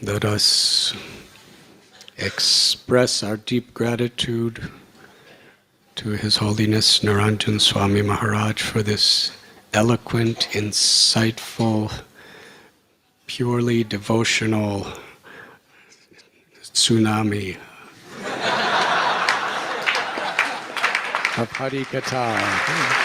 Let us express our deep gratitude to His Holiness Niranjan Swami Maharaj for this eloquent, insightful, purely devotional tsunami of Harikatha.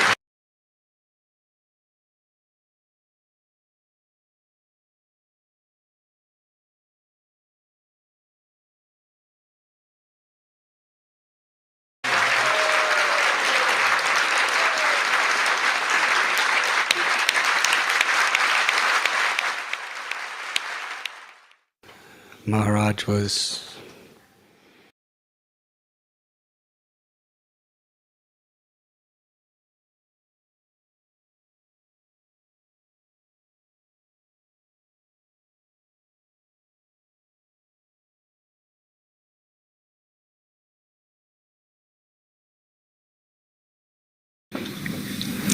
Maharaj was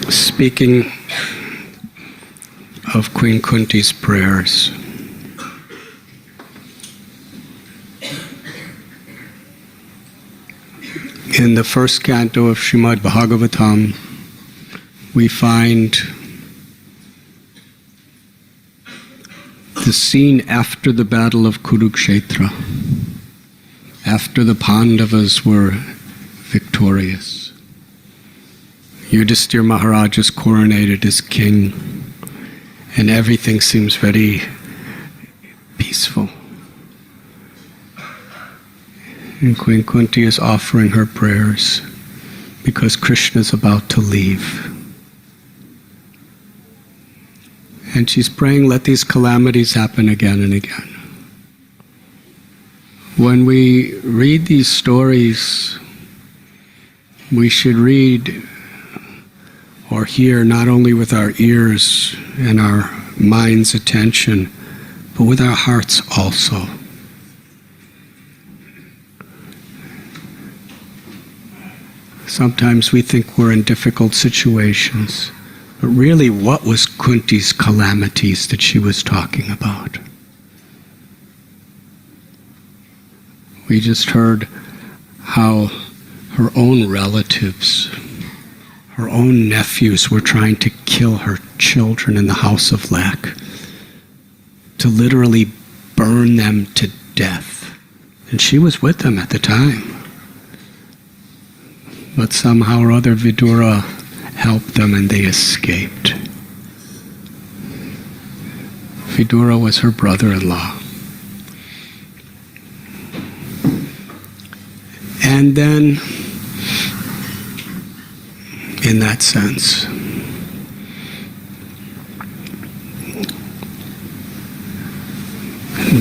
speaking of Queen Kunti's prayers. In the first canto of Srimad Bhagavatam, we find the scene after the battle of Kurukshetra, after the Pandavas were victorious. Yudhisthira Maharaj is coronated as king, and everything seems very peaceful. And Queen Kunti is offering her prayers because Krishna is about to leave. And she's praying, let these calamities happen again and again. When we read these stories, we should read or hear not only with our ears and our mind's attention, but with our hearts also. Sometimes we think we're in difficult situations, but really, what was Kunti's calamities that she was talking about? We just heard how her own relatives, her own nephews were trying to kill her children in the house of lac, to literally burn them to death. And she was with them at the time. But somehow or other Vidura helped them and they escaped. Vidura was her brother-in-law. And then, in that sense,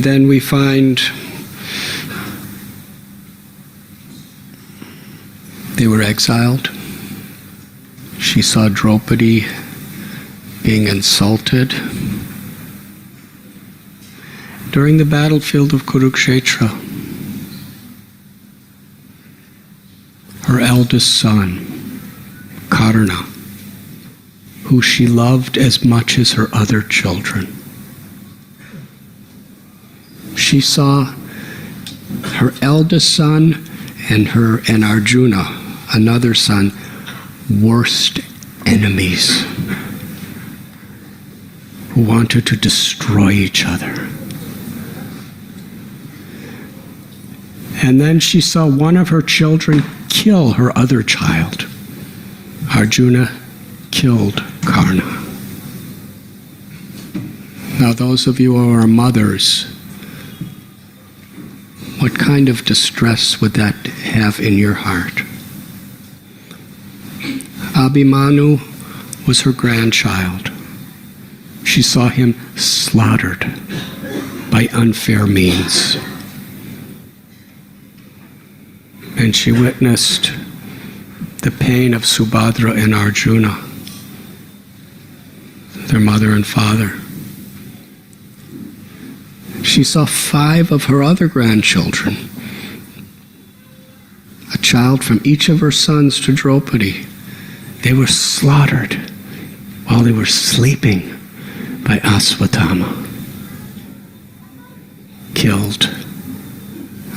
then we find they were exiled. She saw Draupadi being insulted. During the battlefield of Kurukshetra, her eldest son, Karna, who she loved as much as her other children, she saw her eldest son and Arjuna, another son, worst enemies who wanted to destroy each other. And then she saw one of her children kill her other child. Arjuna killed Karna. Now those of you who are mothers, what kind of distress would that have in your heart? Abhimanyu was her grandchild. She saw him slaughtered by unfair means. And she witnessed the pain of Subhadra and Arjuna, their mother and father. She saw 5 of her other grandchildren, a child from each of her sons to Draupadi. They were slaughtered while they were sleeping by Aswatthama. killed.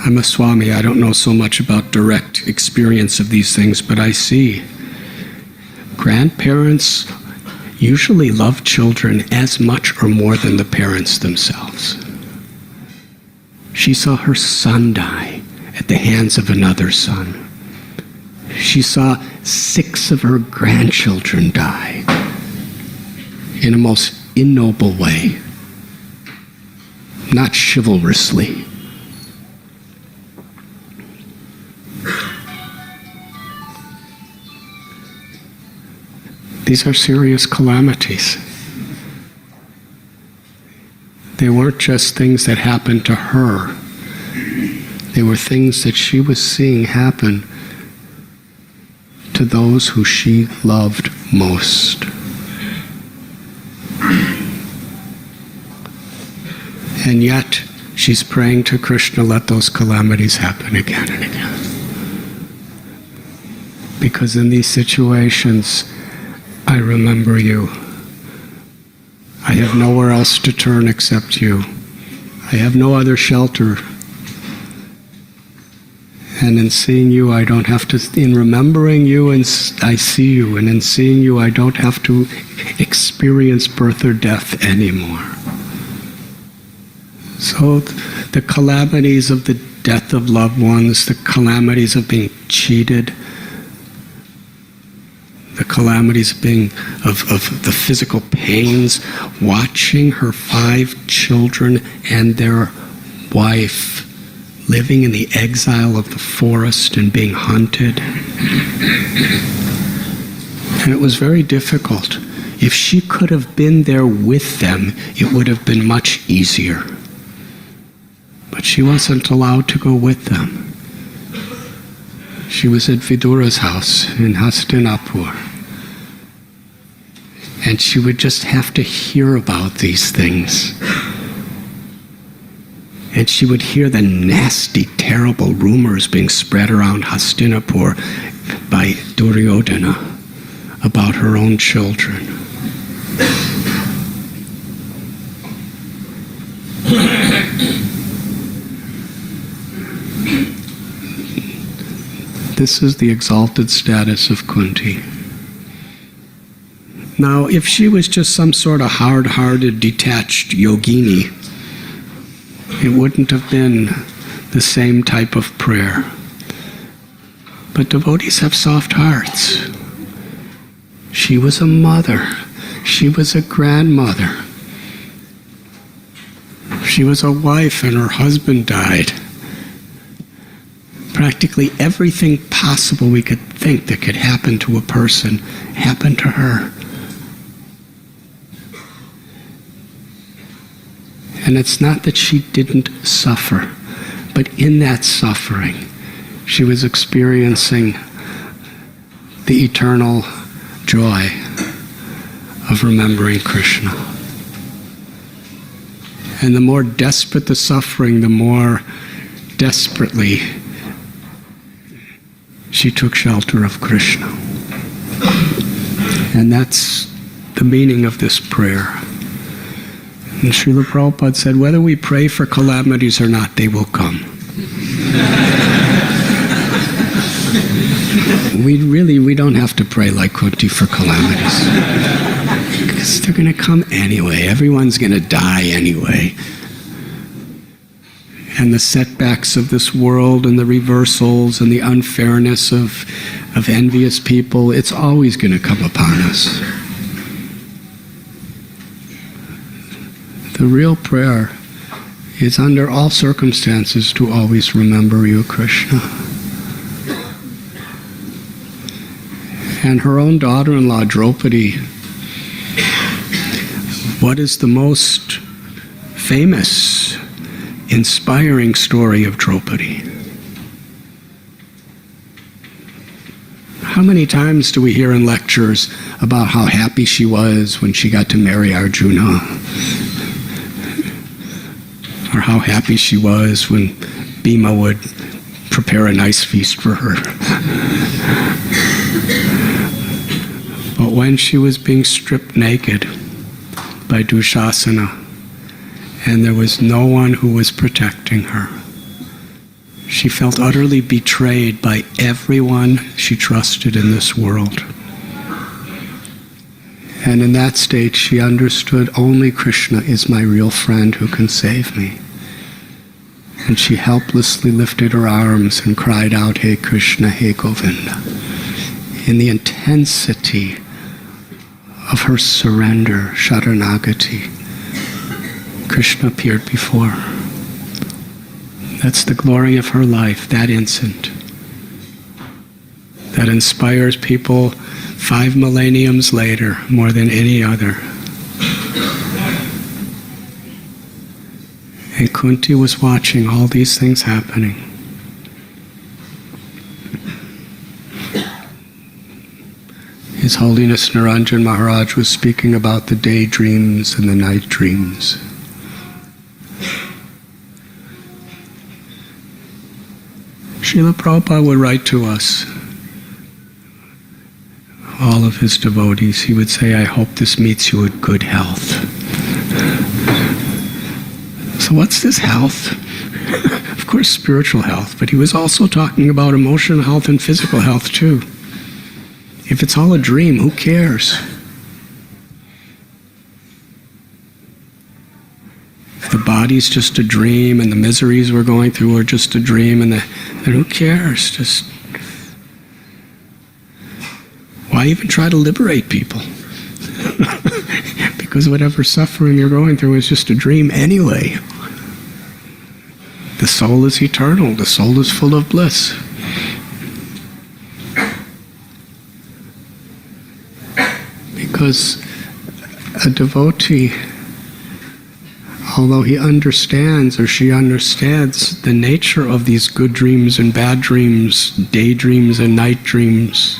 I'm a Swami. I don't know so much about direct experience of these things, but I see grandparents usually love children as much or more than the parents themselves. She saw her son die at the hands of another son. She saw 6 of her grandchildren die in a most ignoble way, not chivalrously. These are serious calamities. They weren't just things that happened to her. They were things that she was seeing happen to those who she loved most. And yet, she's praying to Krishna, let those calamities happen again and again. Because in these situations, I remember you. I have nowhere else to turn except you. I have no other shelter. And in seeing you, I don't have to, in remembering you, and I see you, and in seeing you, I don't have to experience birth or death anymore. So the calamities of the death of loved ones, the calamities of being cheated, the calamities of the physical pains, watching her 5 children and their wife living in the exile of the forest and being hunted. And it was very difficult. If she could have been there with them, it would have been much easier. But she wasn't allowed to go with them. She was at Vidura's house in Hastinapur. And she would just have to hear about these things. And she would hear the nasty, terrible rumors being spread around Hastinapur by Duryodhana about her own children. This is the exalted status of Kunti. Now, if she was just some sort of hard-hearted, detached yogini, it wouldn't have been the same type of prayer. But devotees have soft hearts. She was a mother. She was a grandmother. She was a wife and her husband died. Practically everything possible we could think that could happen to a person happened to her. And it's not that she didn't suffer, but in that suffering, she was experiencing the eternal joy of remembering Krishna. And the more desperate the suffering, the more desperately she took shelter of Krishna. And that's the meaning of this prayer. And Srila Prabhupada said, whether we pray for calamities or not, they will come. We don't have to pray like Kunti for calamities. Because they're going to come anyway. Everyone's going to die anyway. And the setbacks of this world and the reversals and the unfairness of envious people, it's always going to come upon us. The real prayer is under all circumstances to always remember you, Krishna. And her own daughter-in-law, Draupadi, what is the most famous, inspiring story of Draupadi? How many times do we hear in lectures about how happy she was when she got to marry Arjuna? Or how happy she was when Bhima would prepare a nice feast for her. But when she was being stripped naked by Dushasana, and there was no one who was protecting her. She felt utterly betrayed by everyone she trusted in this world. And in that state, she understood only Krishna is my real friend who can save me. And she helplessly lifted her arms and cried out, Hey Krishna, Hey Govinda. In the intensity of her surrender, Sharanagati, Krishna appeared before her. That's the glory of her life, that instant. That inspires people 5 millenniums later more than any other. And Kunti was watching all these things happening. His Holiness Niranjan Maharaj was speaking about the daydreams and the night dreams. Srila Prabhupada would write to us, all of his devotees. He would say, I hope this meets you with good health. So what's this health? Of course, spiritual health, but he was also talking about emotional health and physical health too. If it's all a dream, who cares? If the body's just a dream and the miseries we're going through are just a dream, then who cares? Just why even try to liberate people? Because whatever suffering you're going through is just a dream anyway. The soul is eternal. The soul is full of bliss. Because a devotee, although he understands or she understands the nature of these good dreams and bad dreams, daydreams and night dreams,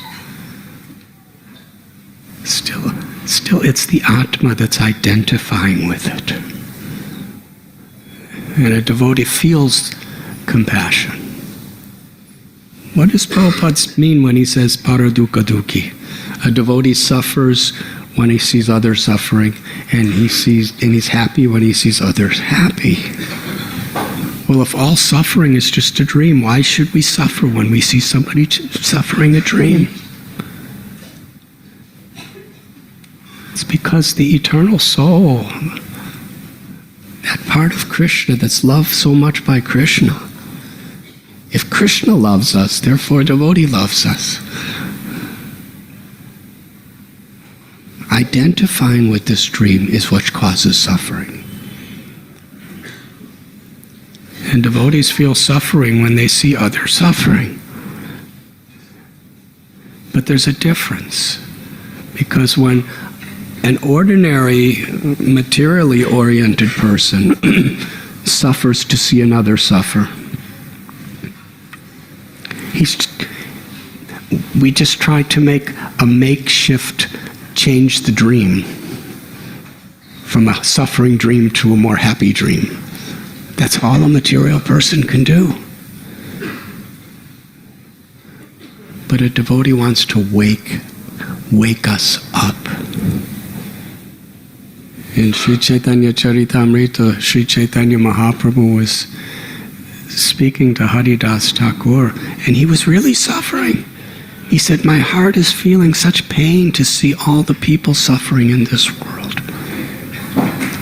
still it's the Atma that's identifying with it. And a devotee feels compassion. What does Prabhupada mean when he says paradukha dukhi? A devotee suffers when he sees others suffering, and he's happy when he sees others happy. Well, if all suffering is just a dream, why should we suffer when we see somebody suffering a dream? It's because the eternal soul, that part of Krishna that's loved so much by Krishna, if Krishna loves us, therefore a devotee loves us. Identifying with this dream is what causes suffering. And devotees feel suffering when they see others suffering. But there's a difference. Because when an ordinary, materially oriented person suffers to see another suffer, we just try to make a makeshift change the dream from a suffering dream to a more happy dream. That's all a material person can do. But a devotee wants to wake us up. In Sri Chaitanya Charitamrita, Sri Chaitanya Mahaprabhu was speaking to Haridas Thakur, and he was really suffering. He said, my heart is feeling such pain to see all the people suffering in this world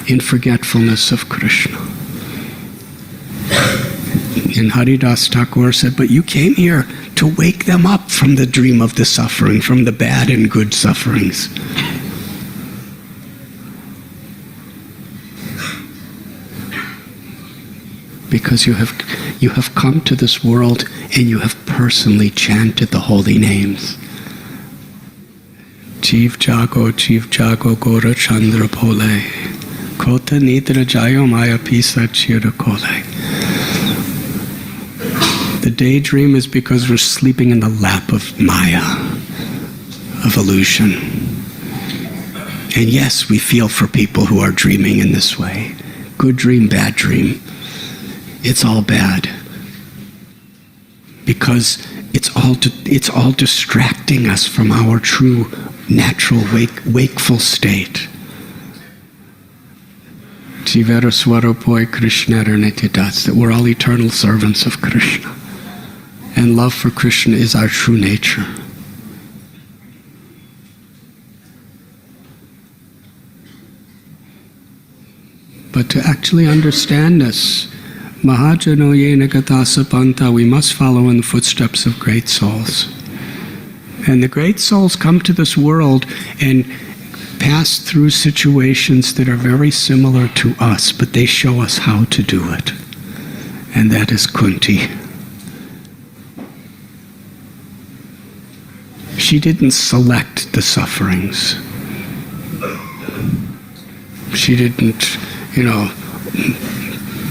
in forgetfulness of Krishna. And Haridas Thakur said, but you came here to wake them up from the dream of the suffering, from the bad and good sufferings. Because you have come to this world and you have personally chanted the holy names. Chief Jago Gora Chandra Pole, Kota Nidra Jayo Maya Pisa Chira Kole. The daydream is because we're sleeping in the lap of Maya, of illusion. And yes, we feel for people who are dreaming in this way. Good dream, bad dream. It's all bad. Because it's all distracting us from our true, natural, wakeful state. Tivera Swaropoi Krishna Nityadas, that we're all eternal servants of Krishna. And love for Krishna is our true nature. But to actually understand this, Mahajano Yena Gatasa Panta, we must follow in the footsteps of great souls. And the great souls come to this world and pass through situations that are very similar to us, but they show us how to do it. And that is Kunti. She didn't select the sufferings. She didn't,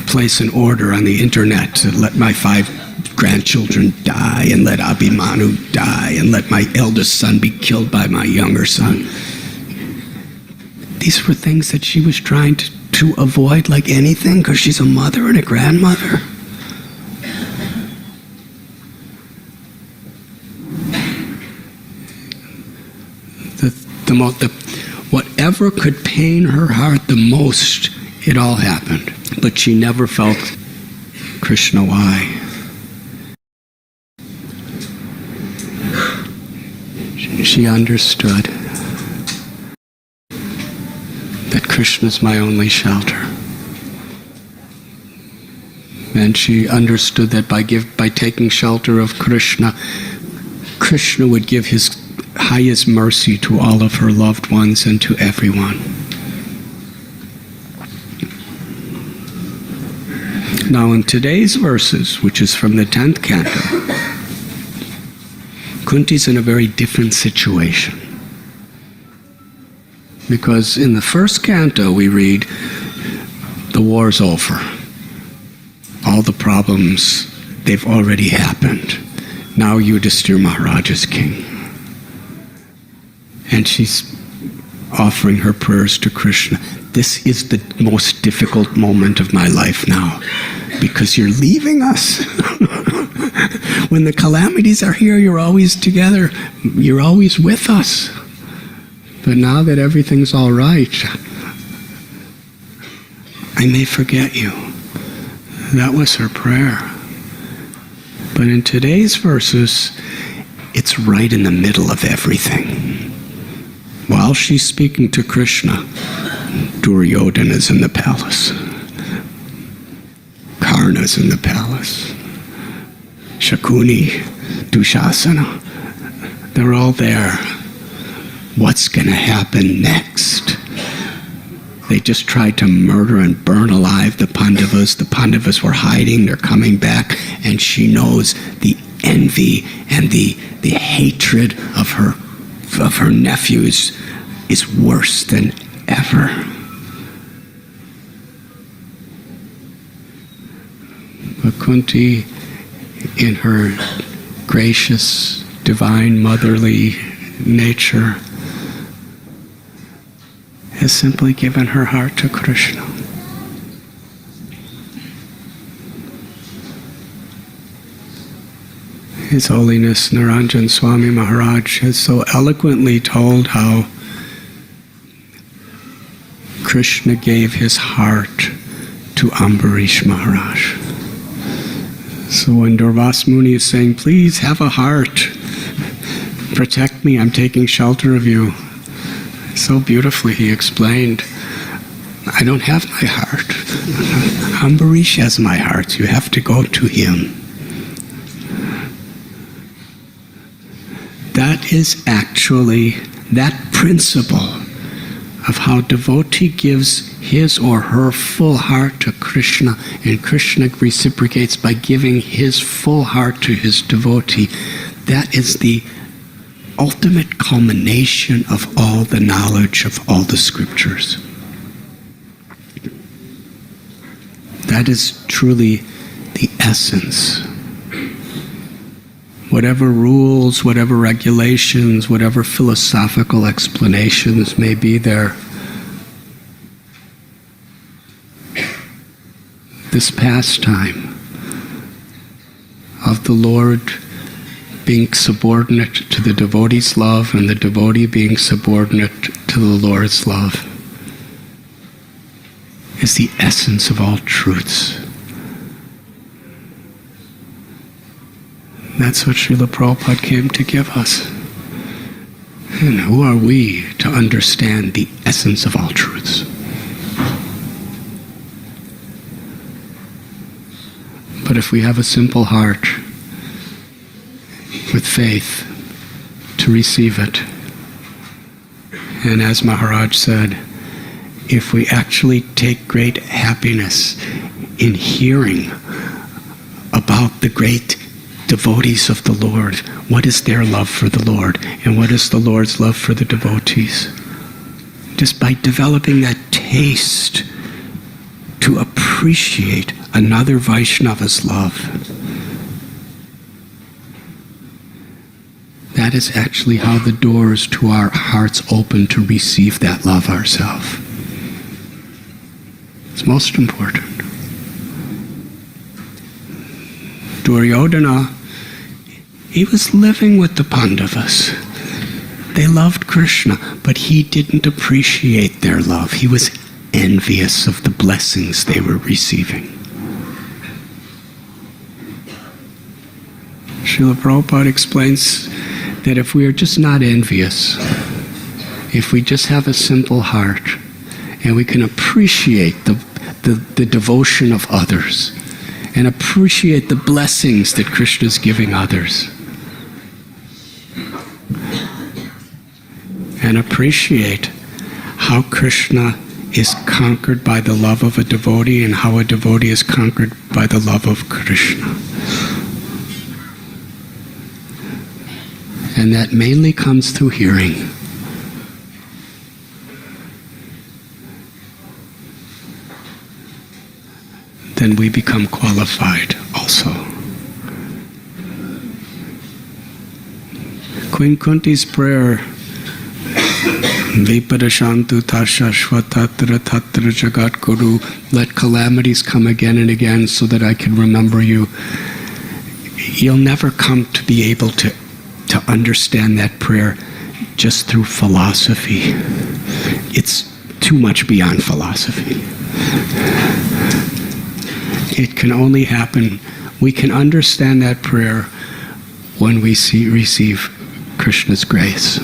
place an order on the internet to let my 5 grandchildren die, and let Abhimanyu die, and let my eldest son be killed by my younger son. These were things that she was trying to avoid like anything, because she's a mother and a grandmother. Whatever could pain her heart the most, it all happened. But she never felt Krishna why. She understood that Krishna is my only shelter. And she understood that by taking shelter of Krishna, Krishna would give his highest mercy to all of her loved ones and to everyone. Now in today's verses, which is from the 10th canto, Kunti's in a very different situation. Because in the first canto we read, the war's over. All the problems, they've already happened. Now Yudhishthira Maharaj is king. And she's offering her prayers to Krishna. This is the most difficult moment of my life now, because you're leaving us. When the calamities are here, you're always together. You're always with us. But now that everything's all right, I may forget you. That was her prayer. But in today's verses, it's right in the middle of everything. While she's speaking to Krishna, Duryodhana is in the palace. Karna's in the palace. Shakuni, Dushasana, they're all there. What's going to happen next? They just tried to murder and burn alive the Pandavas. The Pandavas were hiding, they're coming back, and she knows the envy and the hatred of her nephews is worse than ever. But Kunti, in her gracious, divine, motherly nature, has simply given her heart to Krishna. His Holiness Niranjan Swami Maharaj has so eloquently told how Krishna gave his heart to Ambarish Maharaj. So when Durvas Muni is saying, please have a heart, protect me, I'm taking shelter of you, so beautifully he explained, I don't have my heart. Ambarish has my heart. You have to go to him. That is actually that principle of how devotee gives his or her full heart to Krishna, and Krishna reciprocates by giving his full heart to his devotee. That is the ultimate culmination of all the knowledge of all the scriptures. That is truly the essence. Whatever rules, whatever regulations, whatever philosophical explanations may be there, this pastime of the Lord being subordinate to the devotee's love and the devotee being subordinate to the Lord's love is the essence of all truths. That's what Srila Prabhupada came to give us. And who are we to understand the essence of all truths? But if we have a simple heart with faith to receive it, and as Maharaj said, if we actually take great happiness in hearing about the great devotees of the Lord, what is their love for the Lord, and what is the Lord's love for the devotees? Just by developing that taste to appreciate another Vaishnava's love, that is actually how the doors to our hearts open to receive that love ourselves. It's most important. Duryodhana, he was living with the Pandavas. They loved Krishna, but he didn't appreciate their love. He was envious of the blessings they were receiving. Srila Prabhupada explains that if we are just not envious, if we just have a simple heart, and we can appreciate the devotion of others, and appreciate the blessings that Krishna is giving others, and appreciate how Krishna is conquered by the love of a devotee and how a devotee is conquered by the love of Krishna. And that mainly comes through hearing. Then we become qualified also. Queen Kunti's prayer, Vipadashantu Tashashvatatra Tatra Jagat Guru, let calamities come again and again so that I can remember you. You'll never come to be able to understand that prayer just through philosophy. It's too much beyond philosophy. It can only happen, we can understand that prayer when we receive Krishna's grace.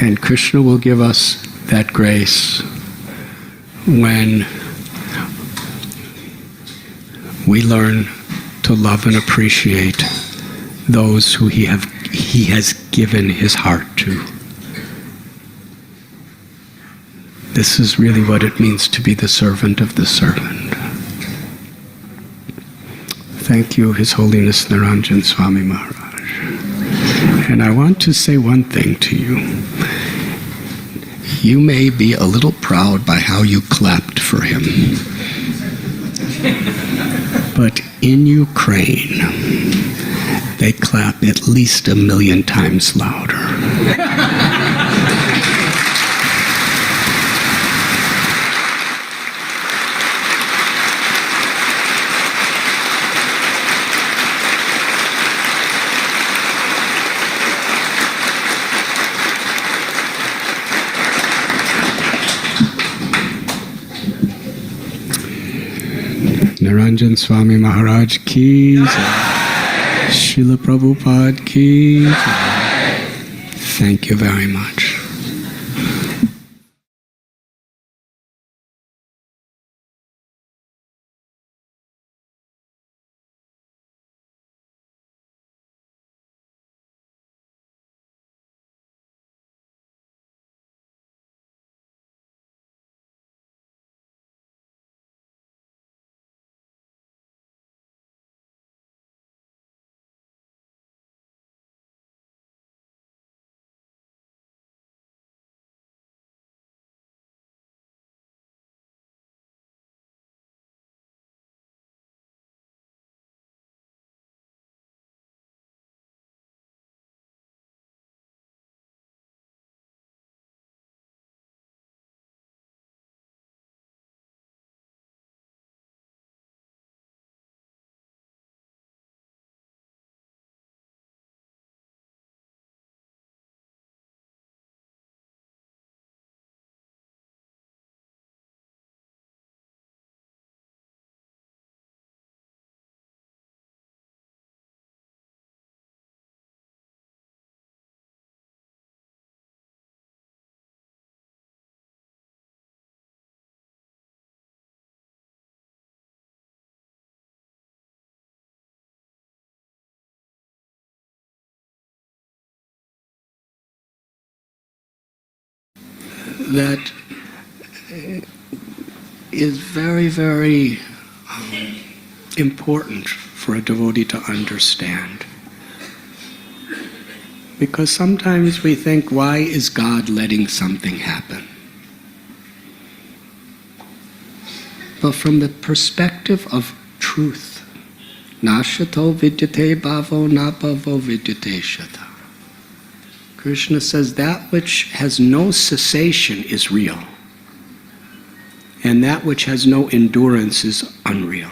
And Krishna will give us that grace when we learn to love and appreciate those who he has given his heart to. This is really what it means to be the servant of the servant. Thank you, His Holiness Niranjan Swami Maharaj. And I want to say one thing to you. You may be a little proud by how you clapped for him. But in Ukraine, they clap at least 1,000,000 times louder. Niranjan Swami Maharaj ki jai. Srila Prabhupada ki jai. Thank you very much. that is very, very important for a devotee to understand. Because sometimes we think, why is God letting something happen? But from the perspective of truth, nashato vidyate bhavo na bhavo vidyate shata. Krishna says that which has no cessation is real, and that which has no endurance is unreal.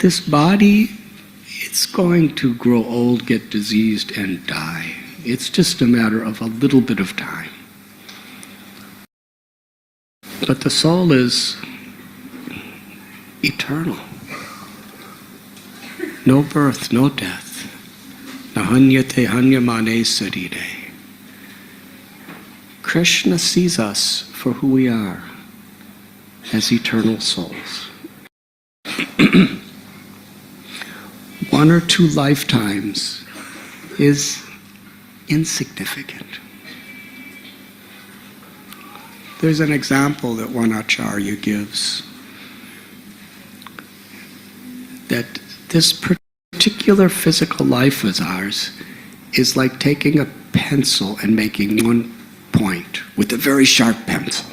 This body, it's going to grow old, get diseased, and die. It's just a matter of a little bit of time. But the soul is eternal. No birth, no death. Nahanyate hanyamane sarire. Krishna sees us for who we are, as eternal souls. 1 or 2 lifetimes is insignificant. There's an example that one acharya gives, that this particular physical life as ours is like taking a pencil and making one point with a very sharp pencil.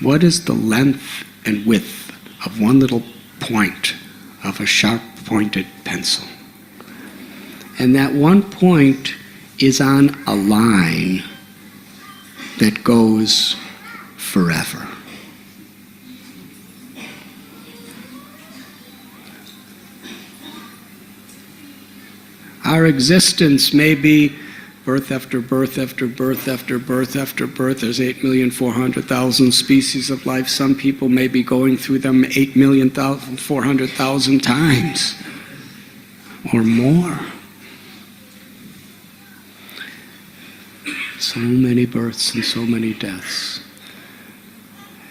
What is the length and width of one little point of a sharp pointed pencil? And that one point is on a line that goes forever. Our existence may be birth after birth after birth after birth after birth. There's 8,400,000 species of life. Some people may be going through them 8,400,000 times or more. So many births and so many deaths.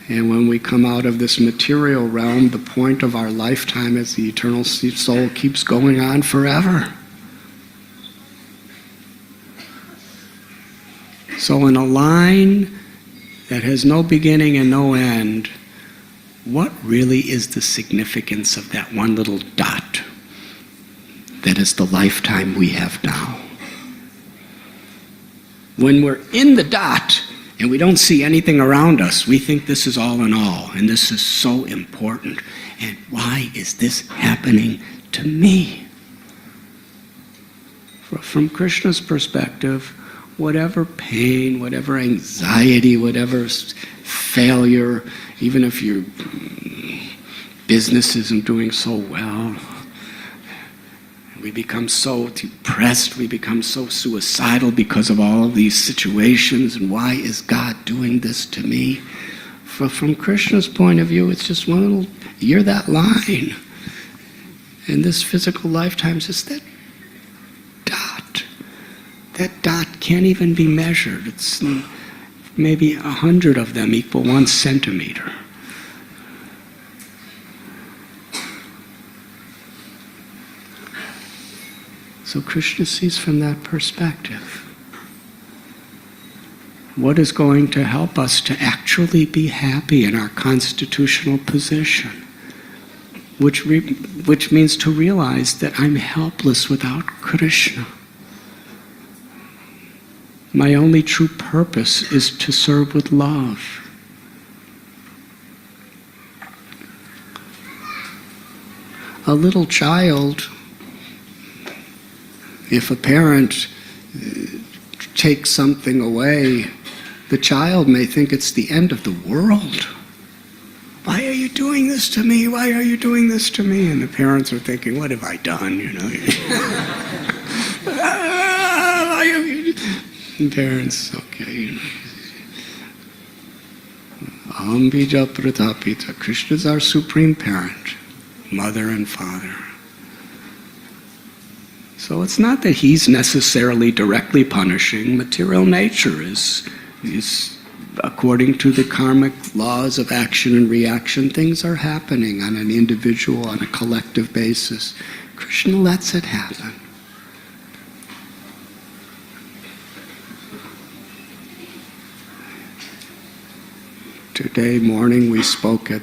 And when we come out of this material realm, the point of our lifetime as the eternal soul keeps going on forever. So in a line that has no beginning and no end, what really is the significance of that one little dot that is the lifetime we have now? When we're in the dot and we don't see anything around us, we think this is all in all, and this is so important. And why is this happening to me? From Krishna's perspective, whatever pain, whatever anxiety, whatever failure, even if your business isn't doing so well, we become so depressed, we become so suicidal because of all of these situations, and why is God doing this to me? From Krishna's point of view, it's just one little, you're that line. And this physical lifetime is just that dot. That dot can't even be measured. It's maybe 100 of them equal 1 centimeter. So Krishna sees from that perspective. What is going to help us to actually be happy in our constitutional position? Which means to realize that I'm helpless without Krishna. My only true purpose is to serve with love. A little child, if a parent takes something away, the child may think it's the end of the world. Why are you doing this to me? Why are you doing this to me? And the parents are thinking, what have I done? Why have you? And parents, okay. Aham bija pratapita. Krishna is our supreme parent, mother and father. So it's not that he's necessarily directly punishing. Material nature is according to the karmic laws of action and reaction, things are happening on an individual, on a collective basis. Krishna lets it happen. Today morning we spoke at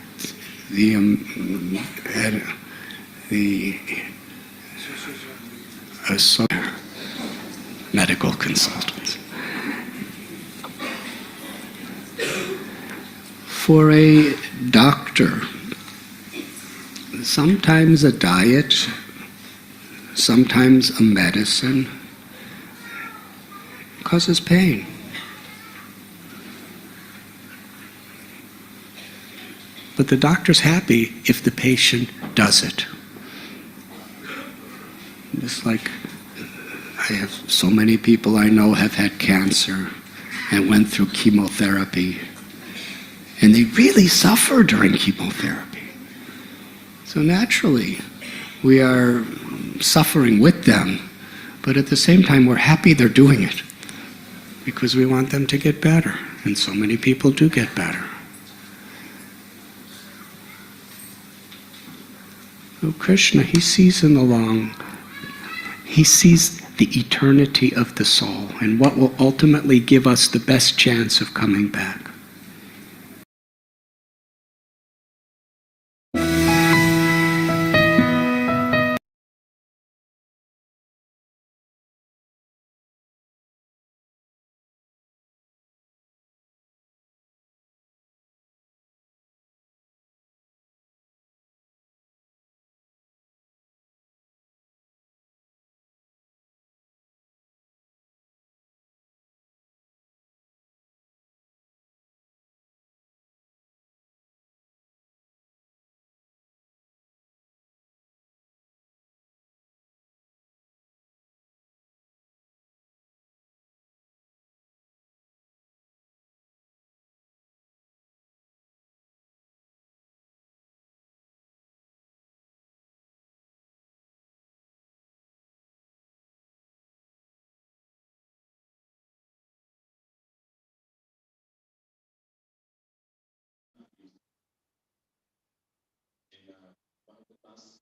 at the medical consultants. For a doctor, sometimes a diet, sometimes a medicine causes pain. But the doctor's happy if the patient does it. Just like I have so many people I know have had cancer and went through chemotherapy, and they really suffer during chemotherapy. So naturally, we are suffering with them, but at the same time, we're happy they're doing it because we want them to get better, and so many people do get better. So Krishna, he sees in the long, he sees the eternity of the soul and what will ultimately give us the best chance of coming back.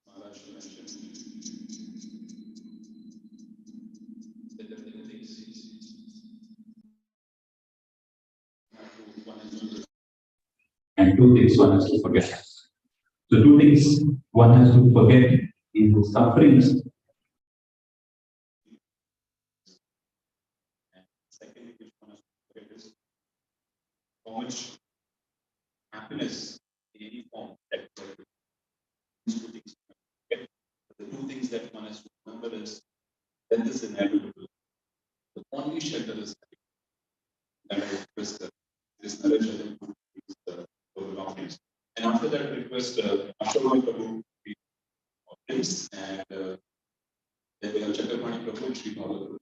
Maharaj mentioned that the tendencies and two things one has to forget. So two things one has to forget is the sufferings. And second which one has to forget is how much happiness in any form that these two things forget. The two things that one has to remember is death is inevitable. The only shelter is that I request this knowledge and the belongings. And after that request, Ashok Prabhu please and then we have Chakraparni Prabhu and Sri Bhagavata.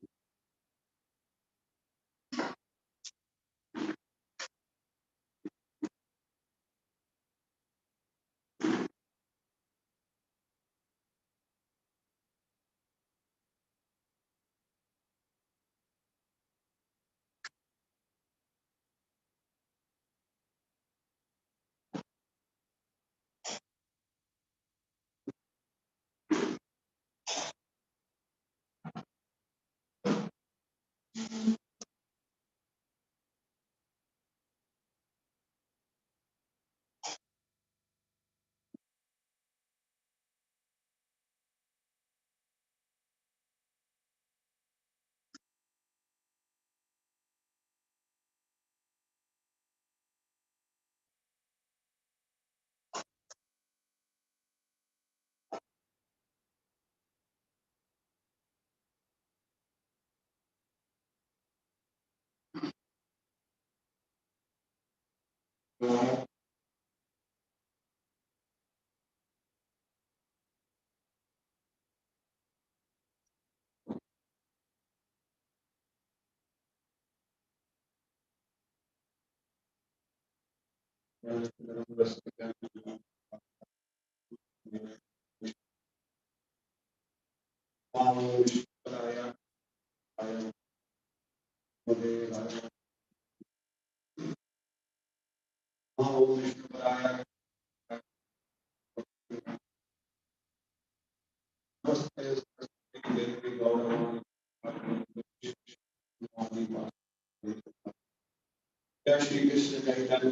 We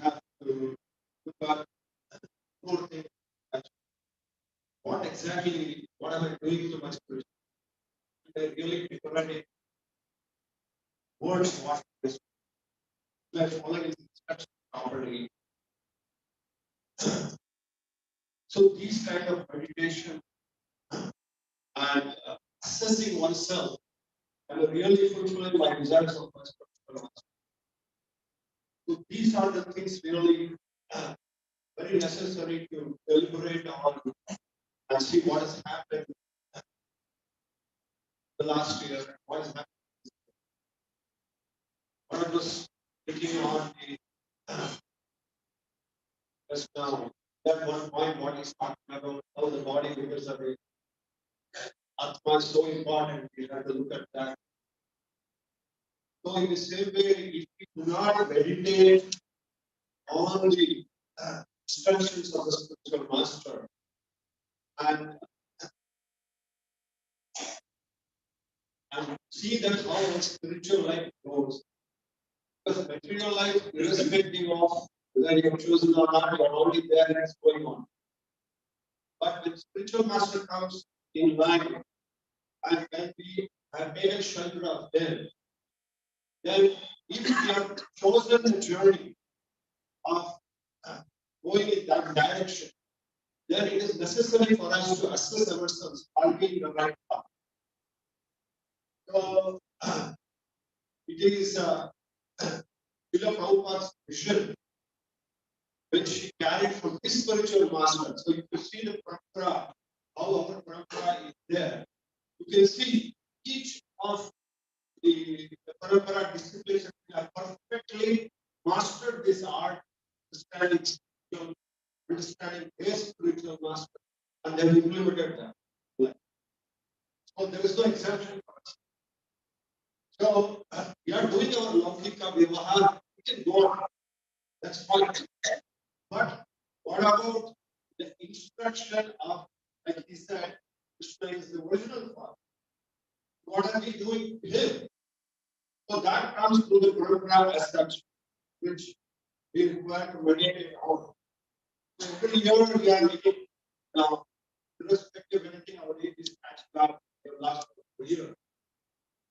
have to look at four things. What exactly, what am I doing to my spirit? Am I really developing words what is like following instructions properly? So these kind of meditation and assessing oneself and really fulfilling my desires of my spiritual master. So these are the things really very necessary to deliberate on and see what has happened the last year, what has happened. What I was thinking on just now, that one point what he's talking about, how the body because of it. Atma is so important, we have to look at that. So in the same way, if we do not meditate on the instructions of the spiritual master and see that how our spiritual life goes. Because material life, irrespective of whether you have chosen or not, you are already there and it's going on. But when spiritual master comes in line and when we have taken shelter of them, then if we have chosen the journey of going in that direction, then it is necessary for us to assess ourselves, are we in the right path? So it is Srila Prabhupada's vision which he carried from his spiritual master. So if you see the parampara, how our parampara is there, you can see each of the parampara disciplines have perfectly mastered this art, understanding their spiritual master, and they have implemented that. So there is no exemption for us. So we are doing our Laukika Vivaha, we can go on. That's fine. But what about the instruction of, like he said, Krishna is the original father? What are we doing to him? So that comes through the program as such, which we require to meditate on. So every year we are making now, irrespective of anything, our age is catching up in the last year.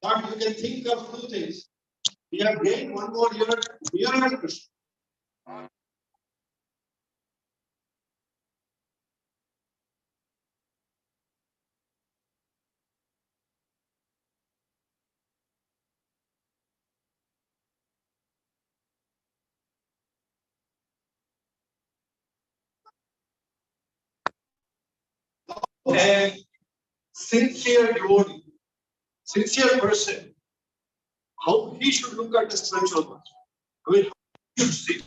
But you can think of two things. We have gained one more year nearer to Krishna. A sincere devotee, sincere person, how he should look at the spiritual master. I mean, how he should see.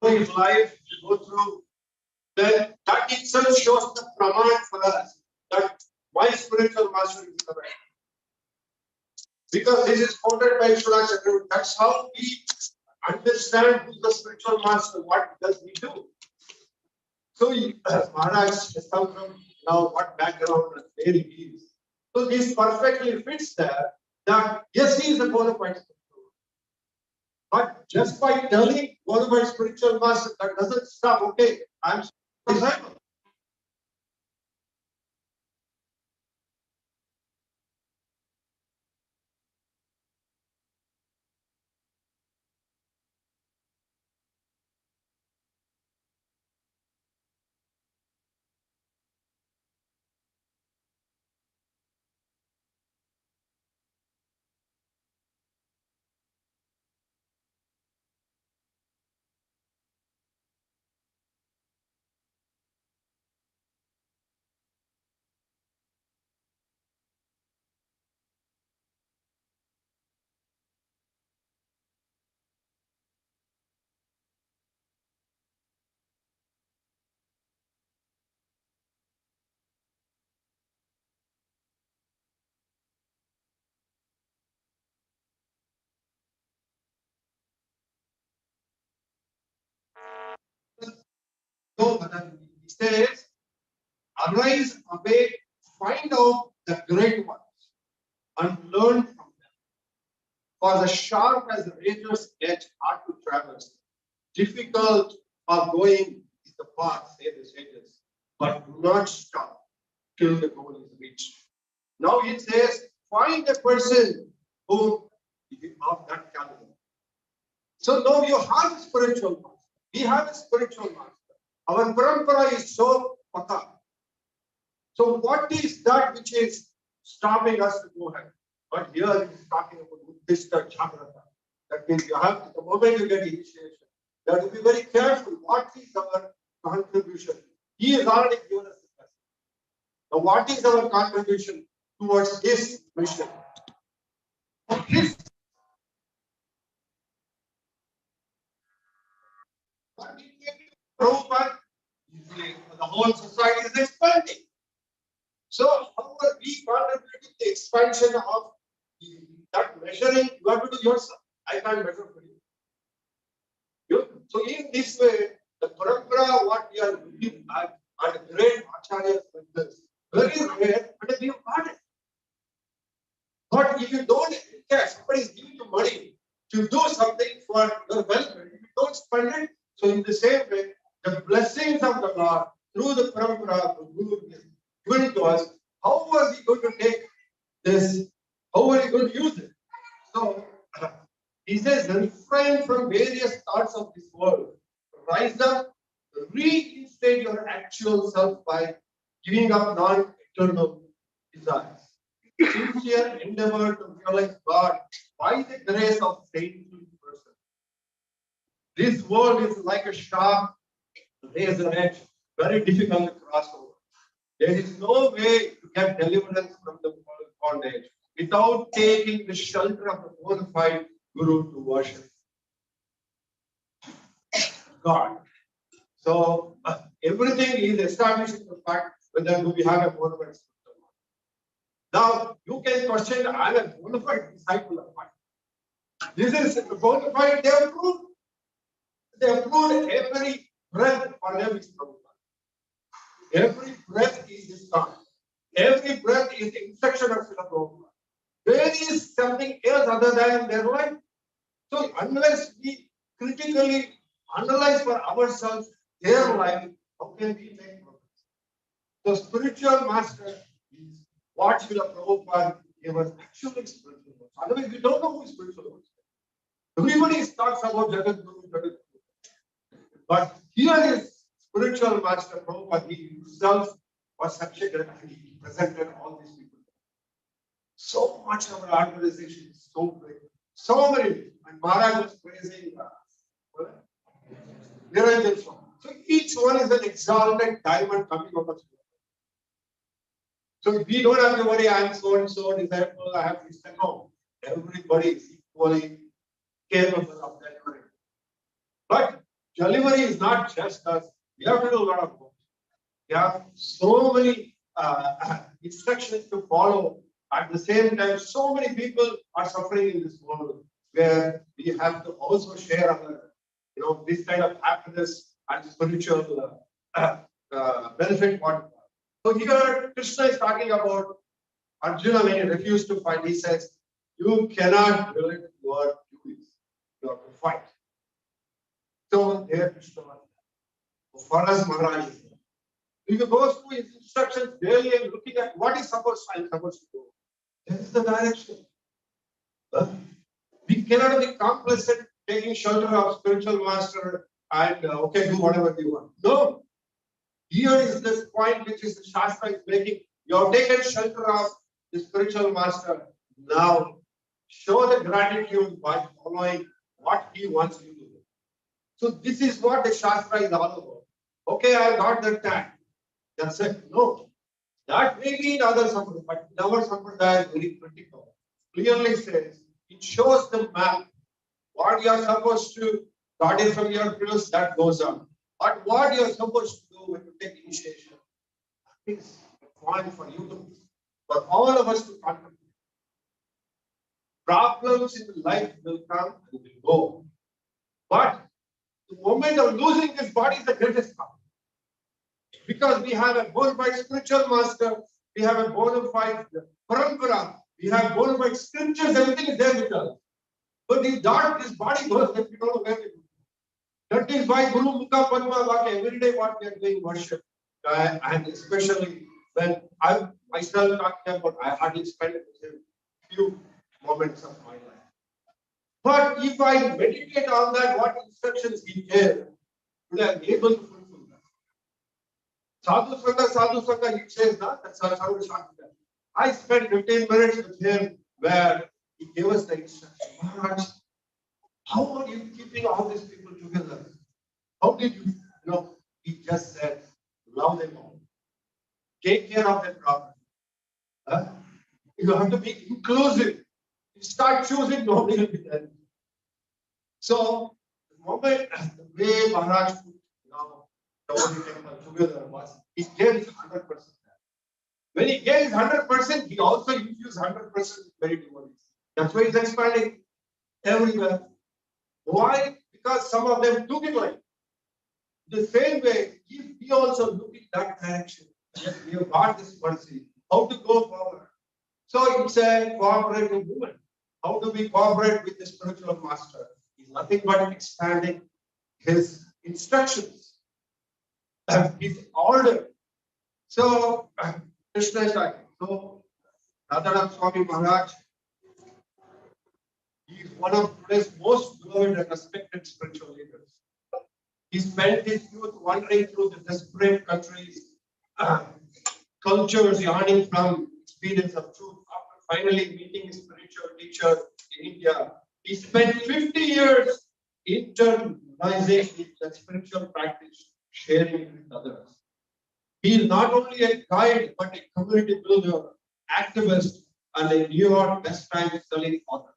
In life, you go through That itself shows the praman for us that my spiritual master is the right. Because this is quoted by Shuddha. That's how we understand who the spiritual master. What does he do? So Maharaj has come from now what background and where he is. So this perfectly fits there that yes, he is a bona fide spiritual. But just by telling bona fide spiritual master, that doesn't stop. Okay, I'm disciple. So he says, arise, awake, find out the great ones and learn from them. For the sharp as the razor's edge hard to traverse, difficult of going is the path, say the sages, but do not stop till the goal is reached. Now it says, find a person who is of that caliber. So now you have a spiritual master. We have a spiritual master. Our parampara is so paka. So what is that which is stopping us to go ahead? But here it is talking about Uddhista Jagrata. That means you have to, the moment you get initiation, you have to be very careful. What is our contribution? He has already given us the message. Now what is our contribution towards his mission? His Prabhupada, the whole society is expanding. So, however, we contribute to the expansion of that measuring, you have to do yourself. I can't measure for you. So, in this way, the parampara, what we are looking at, and great acharyas like this, very rare, but we have got it. But if you don't, somebody is giving you money to do something for your welfare, if you don't spend it, so in the same way, the blessings of the Lord through the parampara, the Guru is given to us. How are we going to take this? How are we going to use it? So he says, refrain from various thoughts of this world. Rise up, reinstate your actual self by giving up non-eternal desires. Sincere endeavor to realize God by the grace of saintly person. This world is like a sharp razor edge, very difficult to cross over. There is no way to get deliverance from the bondage without taking the shelter of the bona fide Guru to worship God. So everything is establishing the fact whether we have a bona fide spiritual master. Now you can question, I am a bona fide disciple of mine. This is bona fide, they have proved. They have proved every breath for them is Prabhupada. Every breath is his God. Every breath is the instruction of Srila Prabhupada. There is something else other than their life. So unless we critically analyze for ourselves their life, how can we make progress? So spiritual master is what Srila Prabhupada gave us actually spiritual master. Otherwise, we don't know who is spiritual master. Everybody talks about Jagat Guru, Jagat Guru. But here is spiritual master Prabhupada, he himself was such a great, he presented all these people. So much of our organization is so great. So many. And Maharaj was praising Niranjan Swami. So each one is an exalted diamond coming out of the So we don't have to worry, I am so and so disciple, I have this. No. Everybody is equally capable of that kind. But delivery is not just us. We have to do a lot of work. You have so many instructions to follow. At the same time, so many people are suffering in this world where we have to also share our, this kind of happiness and spiritual benefit. So here Krishna is talking about Arjuna when he refused to fight. He says, you cannot do it what you is. You have to fight. So there Krishna was. For us, Maharaj is there. If you go through his instructions daily and looking at what is supposed to do, this is the direction. We cannot be complacent, taking shelter of spiritual master and okay, do whatever we want. No. Here is this point which is the Shastra is making. You have taken shelter of the spiritual master. Now, show the gratitude by following what he wants you to do. So this is what the Shastra is all about. Okay, I got that tag. That's it. No. That may be in other sampradaya, but in our sampradaya is very critical. Clearly says, it shows the map. What you are supposed to got it from your pills, that goes on. But what you are supposed to do when you take initiation, that is a point for you to, for all of us to contemplate. Problems in life will come and will go. But the moment of losing this body is the greatest problem. Because we have a bona fide spiritual master, we have a bona fide parampara, we have bona fide scriptures, everything is there with us. But if not, this body goes, then we don't know where we go. That is why Guru Mukha Padma Vaka, every day what we are doing worship. And especially when I myself talking about, I hardly spend a few moments of my life. But if I meditate on that, what instructions he gave, would I be able to fulfill that? Sadhu Sangha, he says that, that's how I spent 15 minutes with him where he gave us the instruction. Maharaj, how are you keeping all these people together? How did you, he just said, love them all. Take care of their problem. You have to be inclusive. You start choosing, nobody will be there. So, the moment, the way Maharaj put, the temple together was, he gave his 100%. When he gave his 100%, he also infused 100% with very devotees. That's why he's expanding everywhere. Why? Because some of them took it like the same way. If we also look in that direction, yes, we have got this mercy, how to go forward. So it's a cooperative movement. How do we cooperate with the spiritual master? He's nothing but expanding his instructions, his order. So Krishna is talking. So Radhanath Swami Maharaj, he is one of today's most beloved and respected spiritual leaders. He spent his youth wandering through the desperate countries, cultures yearning from experience of truth. After finally meeting his spiritual teacher in India, he spent 50 years internalizing the spiritual practice, sharing it with others. He is not only a guide, but a community builder, activist, and a New York West Times selling author.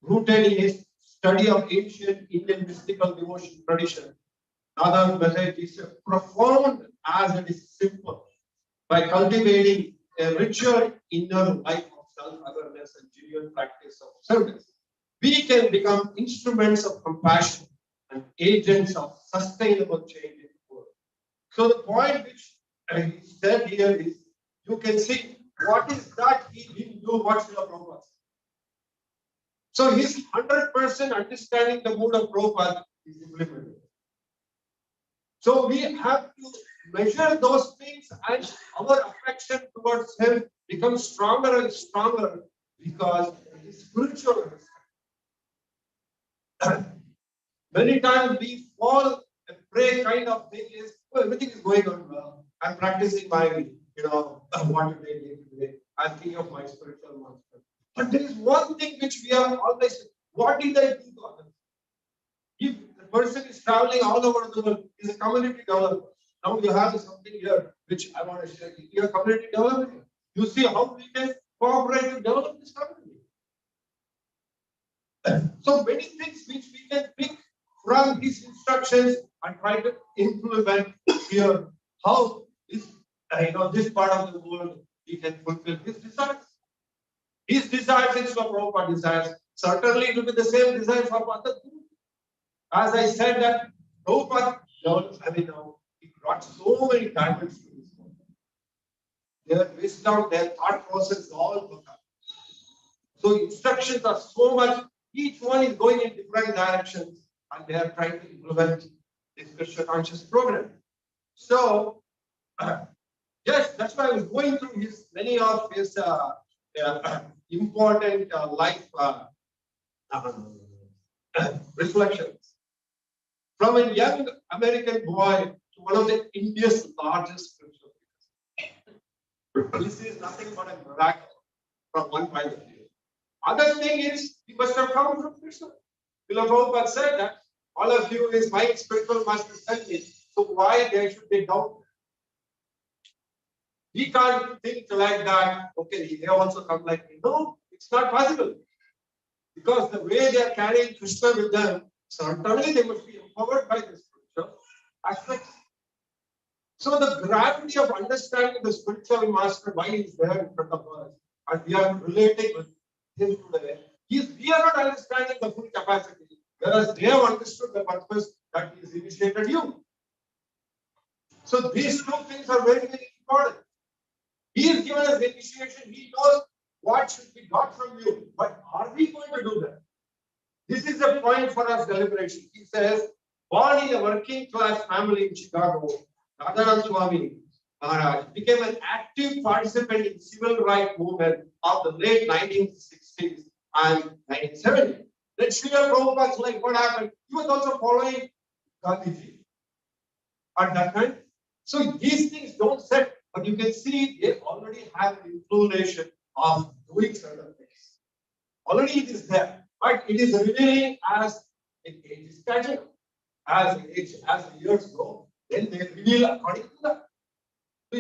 Rooted in his study of ancient Indian mystical devotion tradition, Radha's message is profound as it is simple. By cultivating a richer inner life of self-awareness and genuine practice of service, we can become instruments of compassion and agents of sustainable change in the world. So the point which he said here is, you can see what is that he didn't do what Srila Prabhupada. So his 100% understanding the mood of Prabhupada is implemented. So we have to measure those things and our affection towards him becomes stronger and stronger because it is spiritual. Many times we fall and pray kind of thing is, well, everything is going on well. I'm practicing my, one day, today. I'm thinking of my spiritual master. But there is one thing which we are always, what did I do to others? If the person is traveling all over the world, is a community developer. Now you have something here which I want to share. You are community developer. You see how we can cooperate to develop this community. So many things which we can pick from his instructions and try to implement here. How this part of the world, he can fulfill his desires. His desires instead of Prabhupada desires. Certainly it will be the same desires of other people. As I said that Prabhupada, he brought so many diamonds to this world. Their wisdom, their thought process is all Bhagavad. So instructions are so much, each one is going in different directions and they are trying to implement this Krishna conscious program. So, yes, that's why I was going through many of his important life reflections. From a young American boy to one of the India's largest spiritual figures. This is nothing but a miracle from one point of view. Other thing is, he must have come from Krishna. Prabhupada said that all of you is my spiritual master sent me. So why there should be doubt? We can't think like that. Okay, they also come like me. No, it's not possible. Because the way they are carrying Krishna with them, certainly they must be empowered by the spiritual aspects. So the gravity of understanding the spiritual master, why he is there in front of us, and we are relating with him today, we are not understanding the full capacity, whereas they have understood the purpose that he has initiated you. So these two things are very, very important. He is given us initiation, he knows what should be got from you, but are we going to do that? This is a point for us deliberation. He says, born in a working class family in Chicago, Radhanath Swami Maharaj became an active participant in civil rights movement of the late 1960s and 1970s. Then Srila Prabhupada's like, what happened? He was also following Gandhiji at that time. So these things don't set, but you can see they already have an inclination of doing certain things. Already it is there, but it is revealing as age is catching up. As the years go, then they reveal according to that. So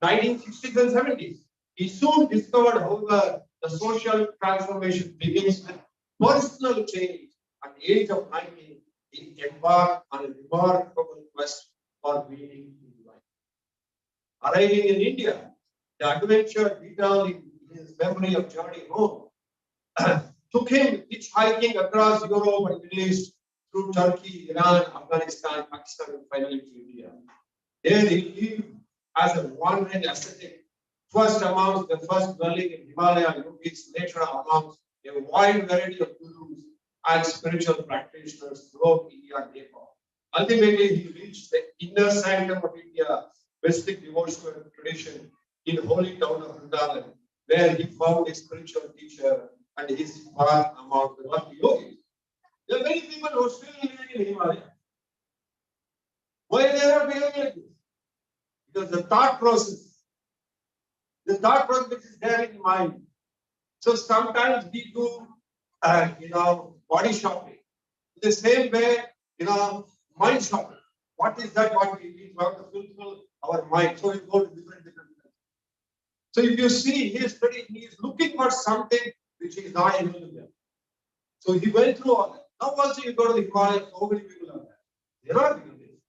1960s and 70s, he soon discovered how the social transformation begins with personal change. At the age of 19, he embarked on a remarkable quest for meaning in life. Arriving in India, the adventure detailed in his memory of journey home took him hitchhiking across Europe and Middle East through Turkey, Iran, Afghanistan, Pakistan, and finally to India. There he lived as a wandering ascetic, first amongst the first dwelling in Himalaya yogis, later amongst a wide variety of gurus and spiritual practitioners throughout India and Nepal. Ultimately, he reached the inner sanctum of India, Vedic devotional tradition in holy town of Vrindavan, where he found a spiritual teacher and his path among the Bhakti yogis. There are many people who are still living in Himalaya. Why they are behaving like this? Because the thought process which is there in mind. So sometimes we do, body shopping. In the same way, mind shopping. What is that? What we have to fulfill our mind. So we go to different places. So if you see, he is looking for something which is not able to get. So he went through all that. Now also you go to the Himalayas, so many people are there. They are doing this.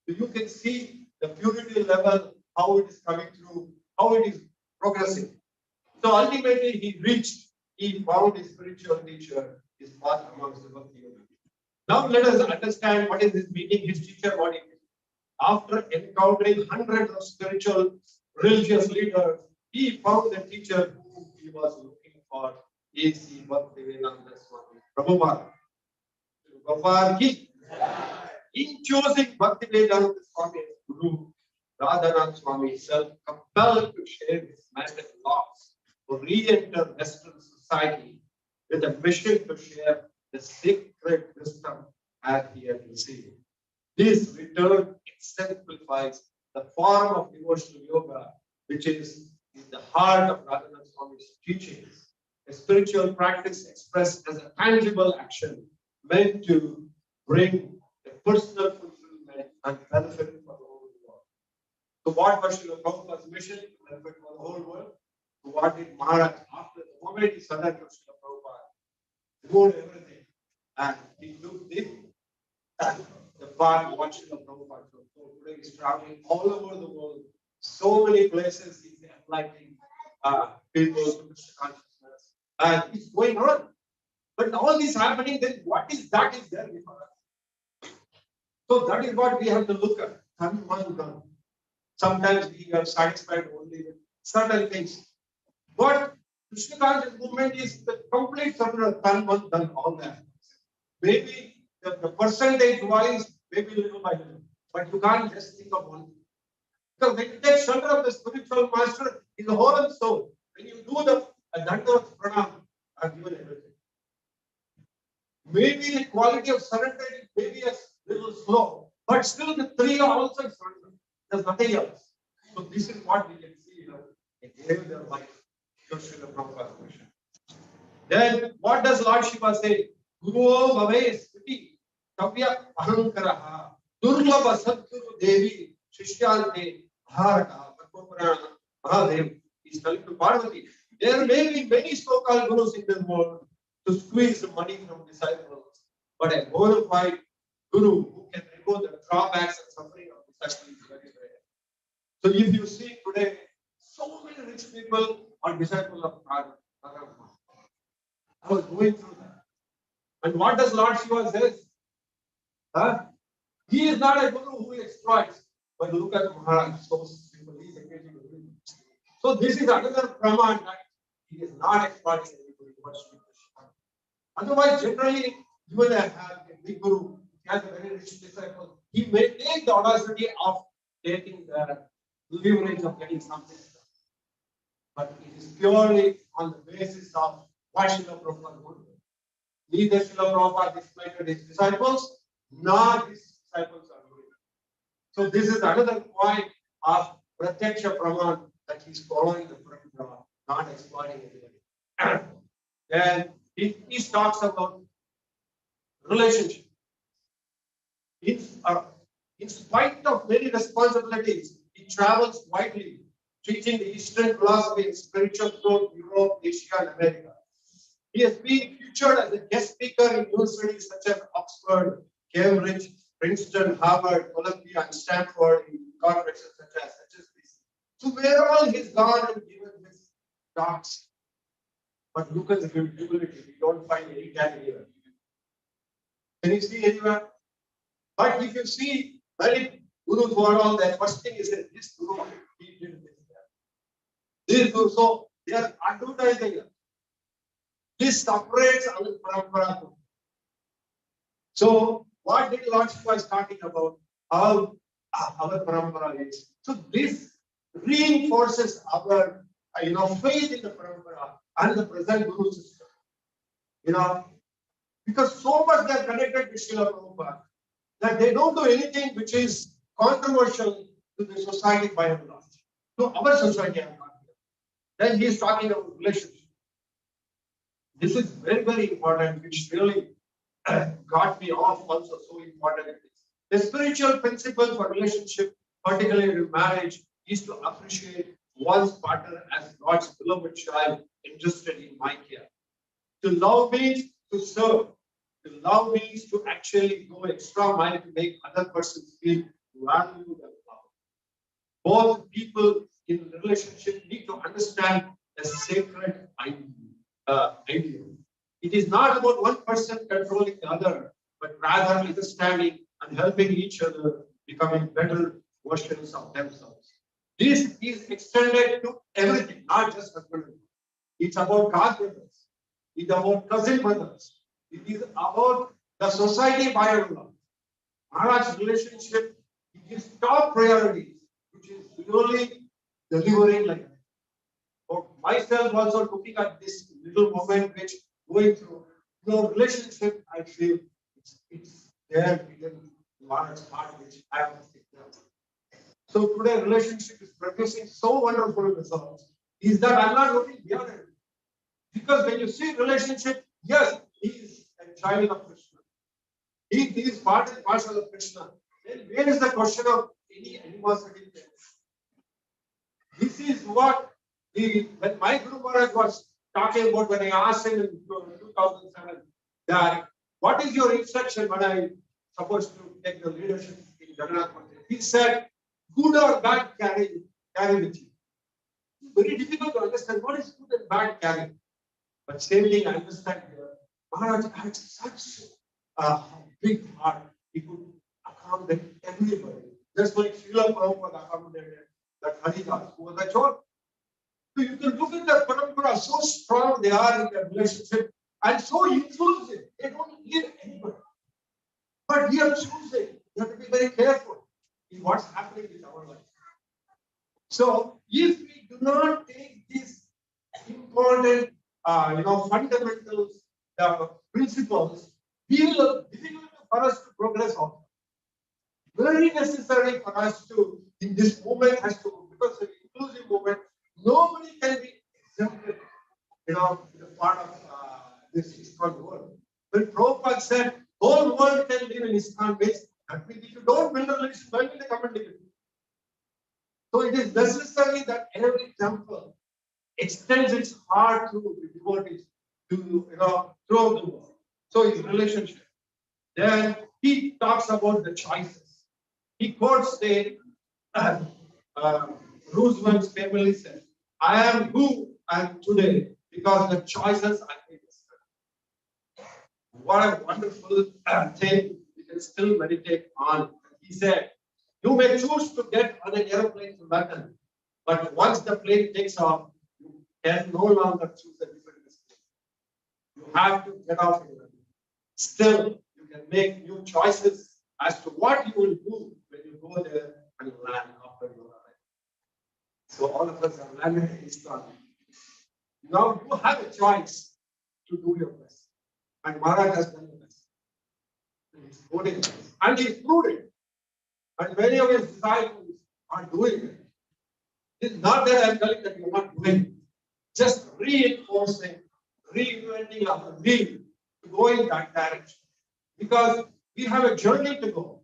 So you can see the purity level, how it is coming through, how it is progressing. So ultimately he found his spiritual teacher, his path amongst the Bhakti yogis. Now let us understand what is his meaning, his teacher, what it is. After encountering hundreds of spiritual, religious leaders, he found the teacher whom he was looking for. A.C. Bhaktivedanta Swami Prabhupada. In choosing Bhaktivedanta Swami as Guru, Radhanath Swami himself compelled to share his magic laws to re-enter Western society with a mission to share the sacred wisdom as he had received. This return exemplifies the form of devotional yoga, which is in the heart of Radhanath Swami's teachings. A spiritual practice expressed as a tangible action meant to bring a personal fulfillment and benefit for the whole world. So what was Srila Prabhupada's mission to benefit for the whole world? So what did Maharaj, after the moment he surrendered to Srila Prabhupada, removed everything and he took the path of what Srila Prabhupada took. So today he's traveling all over the world So many places he's enlightening people to Krishna consciousness. And it's going on. But all this happening, then what is that is there before us? So that is what we have to look at. Done. Sometimes we are satisfied only with certain things. But Krishna conscious movement is the complete surrender, done all that. Maybe the percentage wise, maybe little by little. But you can't just think of one. Because when you take shelter of the spiritual master in the whole and soul, when you do the Dandavat Pranam, I've given everything. Maybe the quality of surrender may be a little slow, but still the three are also surrender. There's nothing else. So this is what we can see here. They gave their life to Srila Prabhupada's mission. Then what does Lord Shiva say? Guru Bhave Smriti Kavya Ahankaraha Durlabha Sadguru Devi Shishyante Bharata Padmapurana Mahadev is telling to Parvati. There may be many so-called gurus in the world to squeeze the money from disciples, but a bona fide guru who can remove the drawbacks and suffering of disciples is very rare. So if you see today, so many rich people are disciples of Radhanath. I was going through that. And what does Lord Shiva say? He is not a guru who exploits, but look at Maharaj. So this is another praman that he is not exploiting anybody. Otherwise, generally, even a big guru, he has a very rich disciple, he may take the audacity of taking the leverage of getting something. But it is purely on the basis of what Srila Prabhupada would do. Neither Srila Prabhupada disciplined his disciples, nor his disciples are doing. So this is another point of Pratyaksha Praman that he's following the Parampara, not exploiting anybody. And he talks about relationship. In spite of many responsibilities, he travels widely, teaching the Eastern philosophy and spiritual growth in Europe, Asia, and America. He has been featured as a guest speaker in universities such as Oxford, Cambridge, Princeton, Harvard, Columbia, and Stanford, in conferences such as this. So where all he's gone and given his talks. But look at the humility. We don't find any tag here. Can you see anywhere? But if you see many gurus who are all there, first thing is that this guru, he did this. This guru, so they are advertising it. This separates our parampara. So what did Lord Shiva is talking about? How our parampara is. So this reinforces our faith in the parampara and the present guru system. Because so much they are connected with Srila Prabhupada that they don't do anything which is controversial to the society by and large. To our society, I'm not here. Then he is talking about relationship. This is very, very important, which really got me off also so important. The spiritual principle for relationship, particularly in marriage, is to appreciate one's partner as God's beloved child interested in my care. To love means to serve. To love means to actually go extra mile to make other persons feel valued and loved. Both people in relationship need to understand the sacred ideal. It is not about one person controlling the other, but rather understanding and helping each other becoming better versions of themselves. This is extended to everything, not just husband and wife. It's about God brothers. It's about cousin brothers. It is about the society by and large. Maharaj's relationship gives top priorities, which is really delivering like that. For myself, also looking at this little moment which going through your relationship, I feel it's there within Maharaj's heart, which I have to take care of. So today, relationship is producing so wonderful results. Is that I'm not looking beyond it. Because when you see relationship, yes, he is a child of Krishna. He is part and parcel of Krishna. Then where is the question of any animosity? This is what when my Guru Maharaj was talking about when I asked him in 2007 that what is your instruction when I supposed to take the leadership in Radhanath? He said, good or bad carry with you. It's very difficult to understand what is good and bad carry. But same thing I understand here. Maharaj had such a big heart. He could accommodate everybody. Just like Srila Prabhupada accommodated that Haridas, who was a chore. So you can look at that parampara, so strong they are in their relationship and so inclusive. They don't leave anybody. But we are choosing. You have to be very careful in what's happening in our life. So if we do not take these important, fundamentals, principles, we will difficult for us to progress on. Very necessary for us to, in this movement, has to, because it's an inclusive movement, nobody can be exempted, in the part of this ISKCON world. When Prabhupada said, whole world can live in ISKCON base, that means if you don't build a relation, why will they come and live it? So it is necessary that every temple extends its heart to the devotees, throughout the world. So his relationship. Then he talks about the choices. He quotes Roosevelt's family said, I am who I am today because the choices I made. What a wonderful thing we can still meditate on. He said, you may choose to get on an aeroplane to London, but once the plane takes off, you can no longer choose a different destination. You have to get off in London. Still, you can make new choices as to what you will do when you go there and land after you arrive. So all of us have landed in ISKCON. Now you have a choice to do your best. And Maharaj has done the best. He's quoting us. And he's proved it. And many of his disciples are doing it. It's not that I'm telling that you're not doing it. Just reinforcing, reinventing our will to go in that direction. Because we have a journey to go.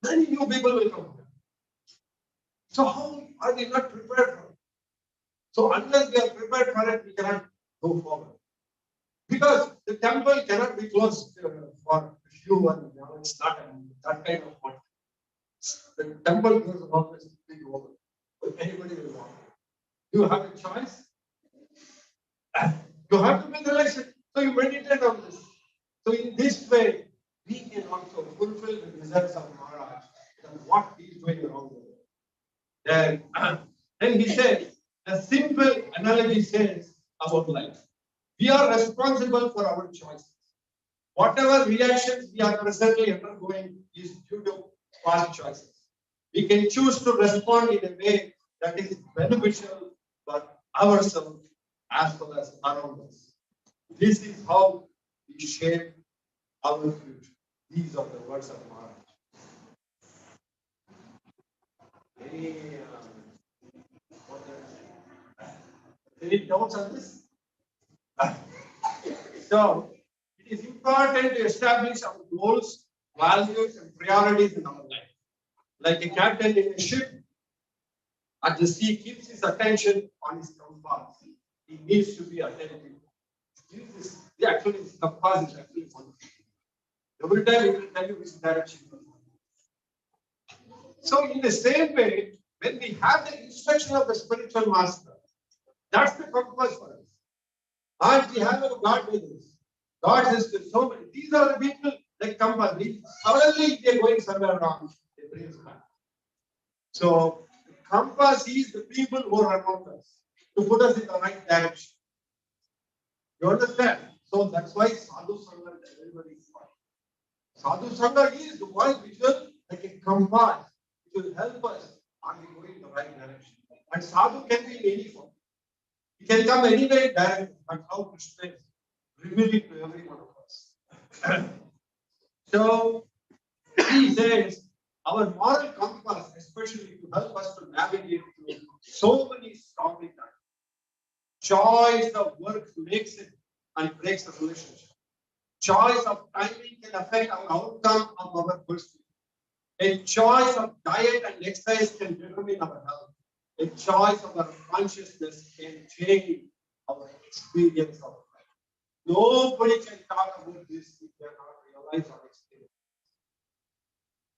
Many new people will come here. So how are we not prepared for it? So unless we are prepared for it, we cannot go forward. Because the temple cannot be closed for a few and it's not that kind of one. The temple is always big open. Anybody will walk. You have a choice. You have to be the election. So you meditate on this. So in this way, we can also fulfill the desires of Maharaj and what he is doing around the world. Then he says, a simple analogy says about life. We are responsible for our choices. Whatever reactions we are presently undergoing is due to past choices. We can choose to respond in a way that is beneficial for ourselves as well as around us. This is how we shape our future. These are the words of Maharaj. Any doubts on this? So, it is important to establish our goals, values, and priorities in our life. Like a captain in a ship at the sea keeps his attention on his compass. He needs to be attentive. Actually, his compass is actually one. Every time it will tell you which direction you are going. So, in the same way, when we have the instruction of the spiritual master, that's the compass for us. And we have a God with us. God says to so many. These are the people like compass. Suddenly they are going somewhere wrong. They bring us back. So the compass is the people who are around us to put us in the right direction. You understand? So that's why Sadhu Sangha is everybody is fine. Sadhu Sangha is the one which will like a compass, which will help us on going in the right direction. And Sadhu can be in any form. He can come anywhere direct, but how Krishna is revealing to every one of us. So he says our moral compass, especially to help us to navigate through so many stormy times. Choice of work makes it and breaks the relationship. Choice of timing can affect our outcome of our pursuit. A choice of diet and exercise can determine our health. A choice of our consciousness can change our experience of life. Nobody can talk about this if they are not realize or experience.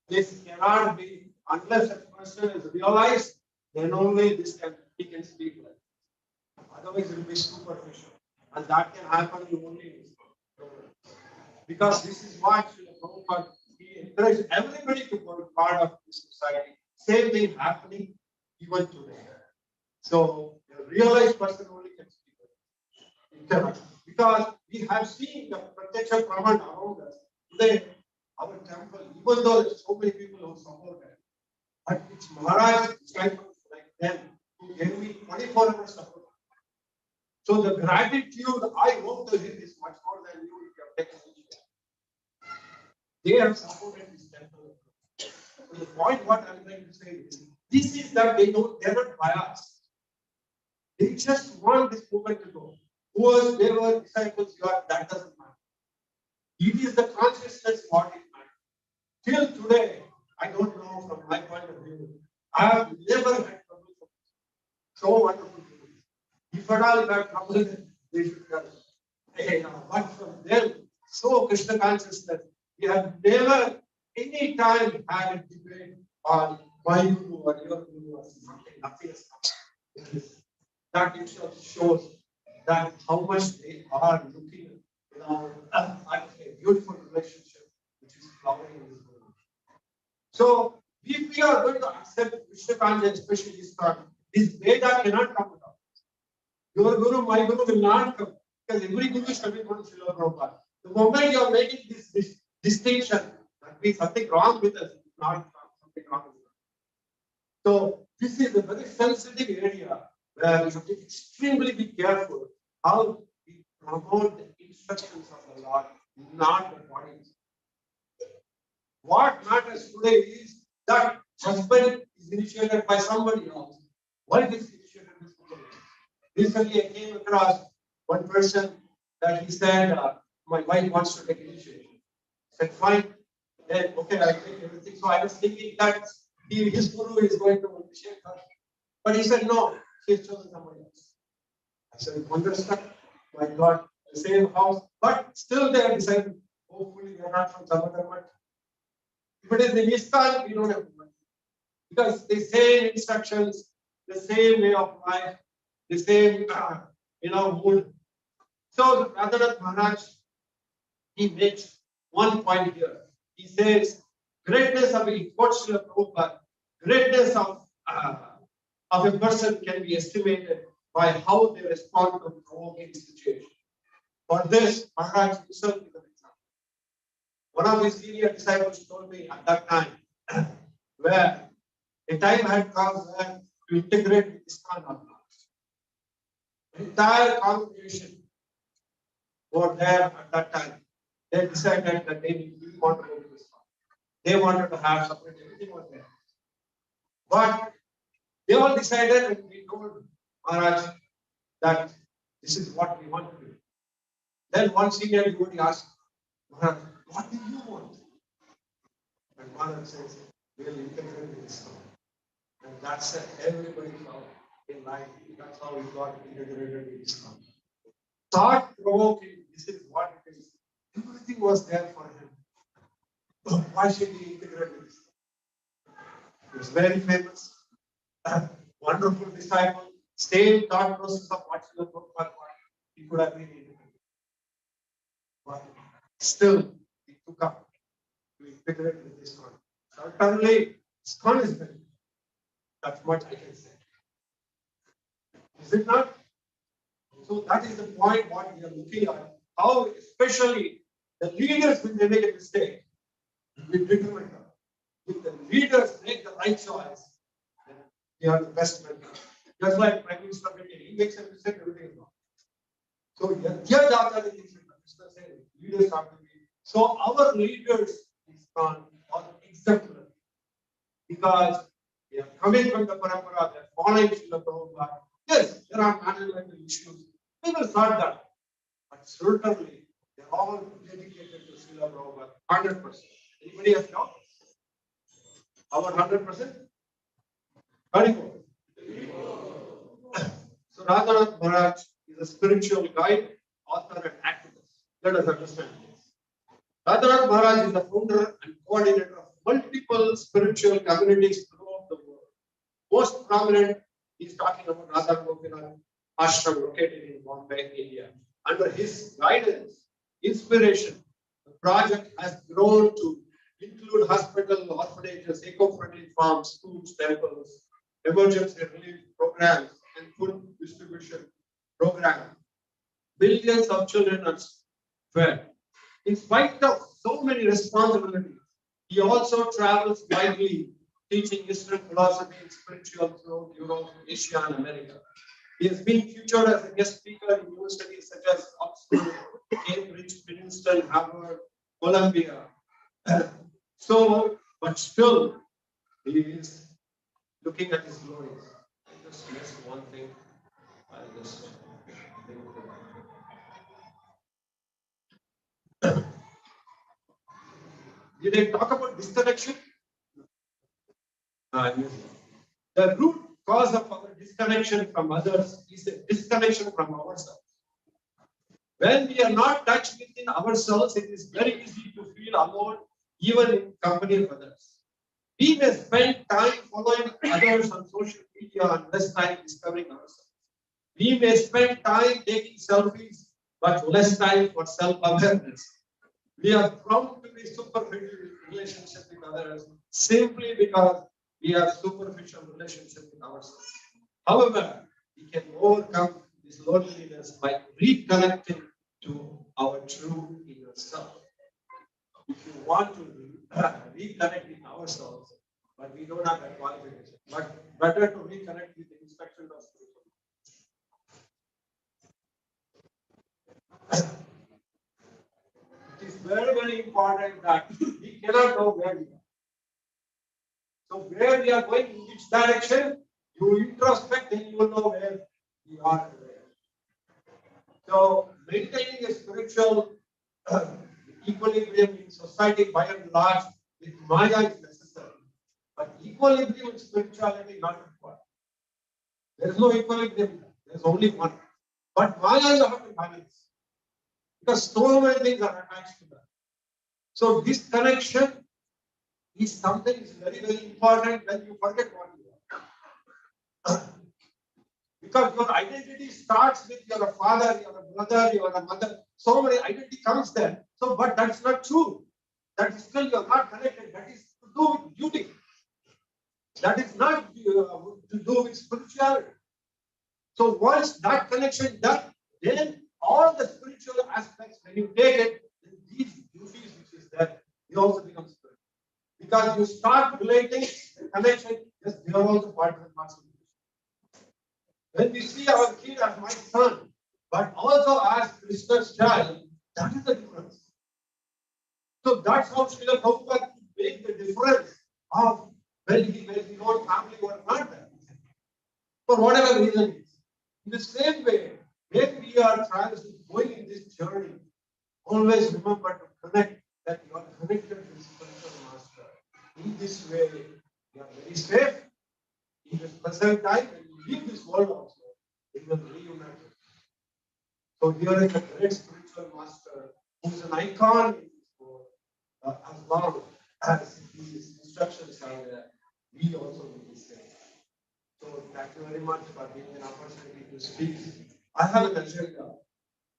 This cannot be unless a person is realized then only this can he can speak like this. Otherwise, it will be superficial. And that can happen only in this program. Because this is what Srila Prabhupada he encouraged everybody to be part of this society. Same thing happening even today. So a realized person only can speak. You cannot. Because we have seen the Pratyaksha Praman around us. Today, our temple, even though there's so many people who support it, but it's Maharaj disciples like them who gave me 24 hours support. So the gratitude I owe to him is much more than you if you have taken it. They have supported this temple. So the point what I'm trying to say is this is that they're not biased. They just want this movement to go. Who they were disciples, you are, that doesn't matter. It is the consciousness what is matter. Till today, I don't know from my point of view, I have never had trouble from so wonderful people. If at all you have trouble, they should tell. Hey, but from them, so Krishna consciousness, we have never any time had a debate on my guru or your guru or something, nothing has come. That itself shows that how much they are looking at a beautiful relationship which is flowering in this world. So, if we are going to accept Krishna consciousness, especially this Veda cannot come without. Your guru, my guru will not come because every guru is coming from Srila Prabhupada. The moment you are making this distinction, that means something wrong with us, not something wrong with us. So, this is a very sensitive area where we have to extremely be careful how we promote the instructions of the Lord, not the bodies. What matters today is that husband is initiated by somebody else. Wife is initiated by somebody else. Recently, I came across one person that he said, my wife wants to take initiation. I said, fine. Then, okay, I take everything. So I was thinking that his guru is going to initiate her. But he said, no, he has chosen somebody else. I said, understand, my God, the same house, but still they are deciding. Hopefully, they are not from Samadharma. If it is in ISKCON, we don't have money. Because the same instructions, the same way of life, the same, mood. So, Radhanath Maharaj, he makes one point here. He says, greatness of a Prabhupada, greatness of a person can be estimated by how they respond to provoking situation. For this, Maharaj himself is an example. One of his senior disciples told me at that time, where a time had come where to integrate with ISKCON or not. The entire congregation were there at that time. They decided that they didn't want to go to ISKCON. They wanted to have separate, everything was there. But they all decided and we told Maharaj that this is what we want to do. Then one senior devotee asked, Maharaj, what do you want? And Maharaj says, we will integrate with ISKCON. And that's everybody found in life. That's how we got integrated with ISKCON. Thought provoking, this is what it is. Everything was there for him. Why should he integrate with ISKCON? He was very famous, wonderful disciple, same thought process of what Srila Prabhupada wanted. He could have been integrated. But still, he took up to integrate with ISKCON. Certainly, ISKCON is better. That's what I can say. Is it not? So that is the point what we are looking at. How especially the leaders, when they make a mistake, we determine them. If the leaders make the right choice, then they are the best men. Just like Prime Minister of India, he makes a mistake, everything is wrong. So here are the things that Mr. said, leaders have to be. So our leaders are exemplary because they are coming from the parampara, they are following Srila Prabhupada. Yes, there are management issues. We will sort that. But certainly, they are all dedicated to Srila Prabhupada, 100%. Anybody has doubt? Our 100%? Very good. So Radhanath Maharaj is a spiritual guide, author, and activist. Let us understand this. Radhanath Maharaj is the founder and coordinator of multiple spiritual communities throughout the world, most prominent, he's talking about Radhanath ashram located in Bombay, India. Under his guidance, inspiration, the project has grown to include hospitals, orphanages, eco-friendly farms, schools, temples, emergency relief programs, and food distribution programs. Billions of children are fed. In spite of so many responsibilities, he also travels widely, teaching Eastern philosophy and spiritual throughout Europe, Asia, and America. He has been featured as a guest speaker in universities such as Oxford, Cambridge, Princeton, Harvard, Columbia. But still, he is looking at his glories. I just missed one thing. I'll just did I talk about disconnection? The root cause of our disconnection from others is a disconnection from ourselves. When we are not touched within ourselves, it is very easy to feel alone, even in company of others. We may spend time following others on social media and less time discovering ourselves. We may spend time taking selfies, but less time for self-awareness. We are prone to be superficial relationship with others simply because we have superficial relationship with ourselves. However, we can overcome this loneliness by reconnecting to our true inner self. If you want to reconnect with ourselves, but we don't have that qualification, but better to reconnect with the instruction of spiritual. It is very, very important that we cannot know where we are. So where we are going, in which direction, you introspect and you will know where we are today. So maintaining a spiritual equilibrium in society by and large with Maya is necessary. But equilibrium in spirituality is not required. There is no equilibrium, there is only one. But Maya you have to balance. Because so many things are attached to that. So this connection is something is very, very important when you forget what you are. Because your identity starts with your father, your brother, your mother. So many identity comes there. So, but that's not true. That is still you are not connected. That is to do with beauty. That is not to do with spirituality. So once that connection is done, then all the spiritual aspects, when you take it, these beauties which is there, you also become spiritual. Because you start relating the connection, yes, they are also part of the master. When we see our kid as my son, but also as Krishna's child, that is the difference. So that's how Srila Prabhupada make the difference of when his own family were not there. For whatever reason it is. In the same way, when we are going in this journey, always remember to connect that you are connected with spiritual master. In this way, you are very safe. In this present time, when you leave this world also, it will reunite. So here is a great spiritual master who is an icon in this world. As long as these instructions are there, we also will be safe. So thank you very much for giving me an opportunity to speak. I have an agenda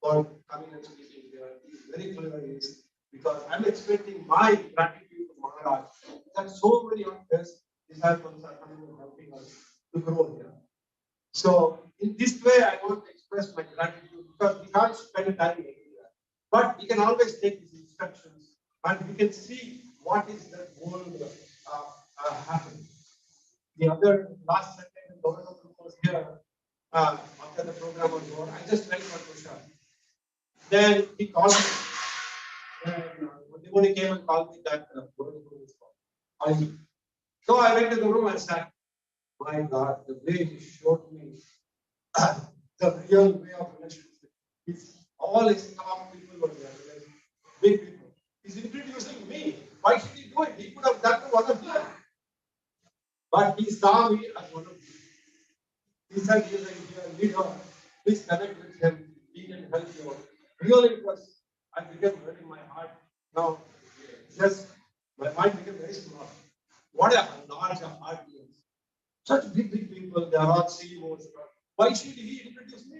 for coming and speaking here. It is very clear is because I'm expecting my gratitude to Maharaj that so many of his disciples are coming and helping us to grow here. So in this way, I want to express my gratitude because we can't spend time everywhere. But we can always take these instructions and we can see what is the world happening. The other last second, Governor was here after the program was over. I just went for Tushar. Then he called me. And Devoni came and called me that Governor is called. So I went to the room and sat. My God, the way he showed me the real way of relationship. All his top people were there, big people. He's introducing me. Why should he do it? He could have done to one of them. But he saw me as one of them. He said, he is a leader. Please connect with him. He can help you. Really, it was, I became very in my heart. Now, just my mind became very small. What a large heart is. Such big people, they are all CEOs. Why should he introduce me?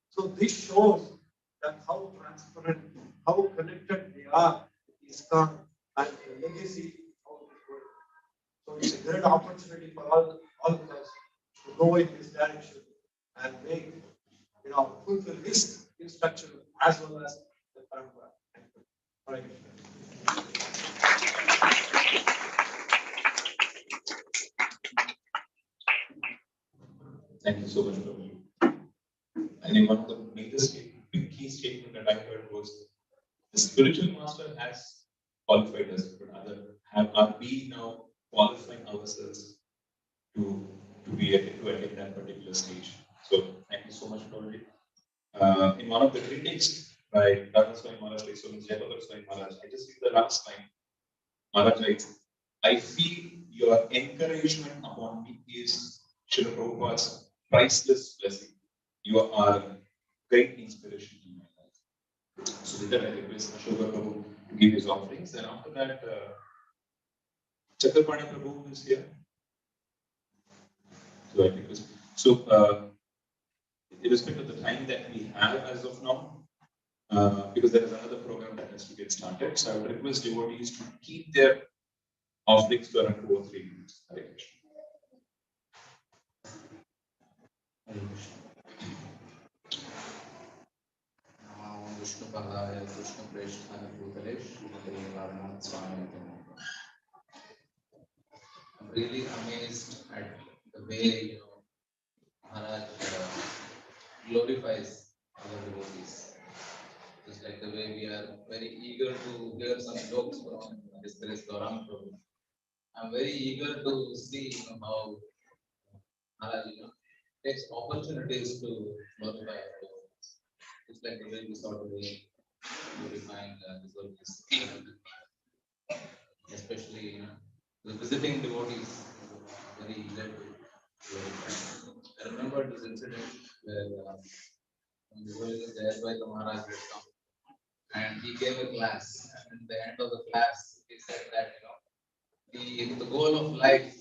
So this shows that how transparent, how connected they are with ISKCON and the legacy of the world. So it's a great opportunity for all of us to go in this direction and make, fulfill this instruction as well as the parampara. Thank you. Thank you so much, Prabhu. I think one of the major key statement that I heard was the spiritual master has qualified us, but are we now qualifying ourselves to attend that particular stage? So thank you so much, Prabhu. In one of the critiques by Radhanath Swami Maharaj, by Swami Swami Maharaj, I just read the last line. Maharaj writes, I feel your encouragement upon me is Srila Prabhupada's priceless blessing. You are great inspiration in my life. So with that, I request Ashoka Prabhu to give his offerings. And after that, Chakrapani Prabhu is here. So I request. So, irrespective of the time that we have as of now, because there is another program that has to get started. So I would request devotees to keep their offerings to around 2 or 3 minutes. Hare Krishna. Namo Vishnu Padaya Krishna Preshthana Bhutale Srimate Radhanath Swami. I'm really amazed at the way Maharaj glorifies our devotees. Just like the way we are very eager to hear some jokes from this Gaurang Prabhu. I'm very eager to see how Maharaj takes opportunities to glorify our devotees. Just like the way we saw today, glorifying devotees, especially the visiting devotees, very eager to glorify. I remember this incident where when the holiness Jayaswai Maharaj had come and he gave a class. And at the end of the class, he said that the goal of life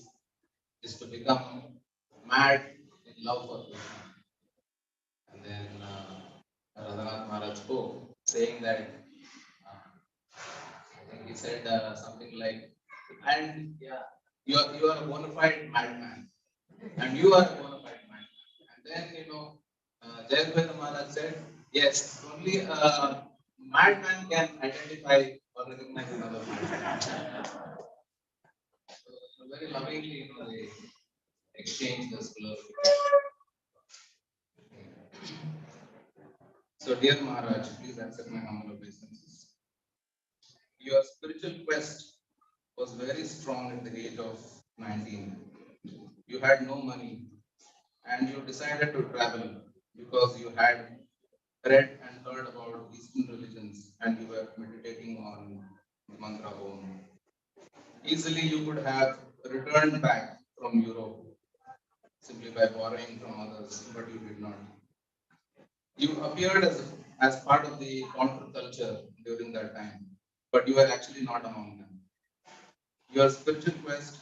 is to become mad in love for Krishna. And then Radhanath Maharaj spoke, saying that I think he said something like, and yeah, you are a bona fide madman, and you are a bona fide madman. And then Jayaswai Maharaj said, yes, only a madman can identify or recognize another madman. So very lovingly, they exchange this glorification. So, dear Maharaj, please accept my humble obeisances. Your spiritual quest was very strong at the age of 19. You had no money and you decided to travel because you had read and heard about Eastern religions and you were meditating on the mantra Om. Easily you could have returned back from Europe simply by borrowing from others, but you did not. You appeared as part of the counterculture during that time, but you were actually not among them. Your spiritual quest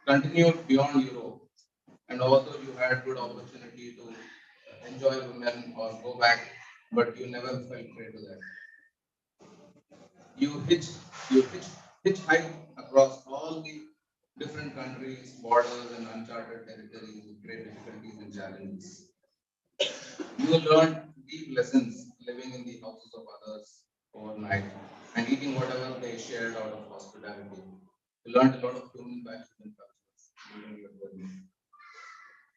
continued beyond Europe, and although you had good opportunity to enjoy women or go back, but you never fell prey to that. You hitchhiked across all the different countries, borders, and uncharted territories with great difficulties and challenges. You learned deep lessons living in the houses of others overnight and eating whatever they shared out of hospitality. You learned a lot of human values and cultures during your journey.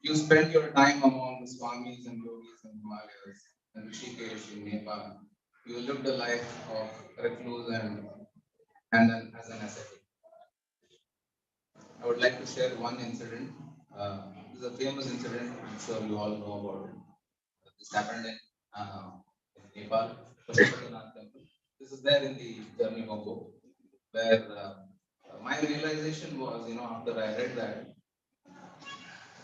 You spent your time among the Swamis and yogis in Himalayas and Rishikesh in Nepal. You lived a life of recluse and then as an ascetic. I would like to share one incident. This is a famous incident. I'm sure you all know about it. This happened in Nepal, Pashupatinath temple. This is there in the journey home book, where my realization was, after I read that,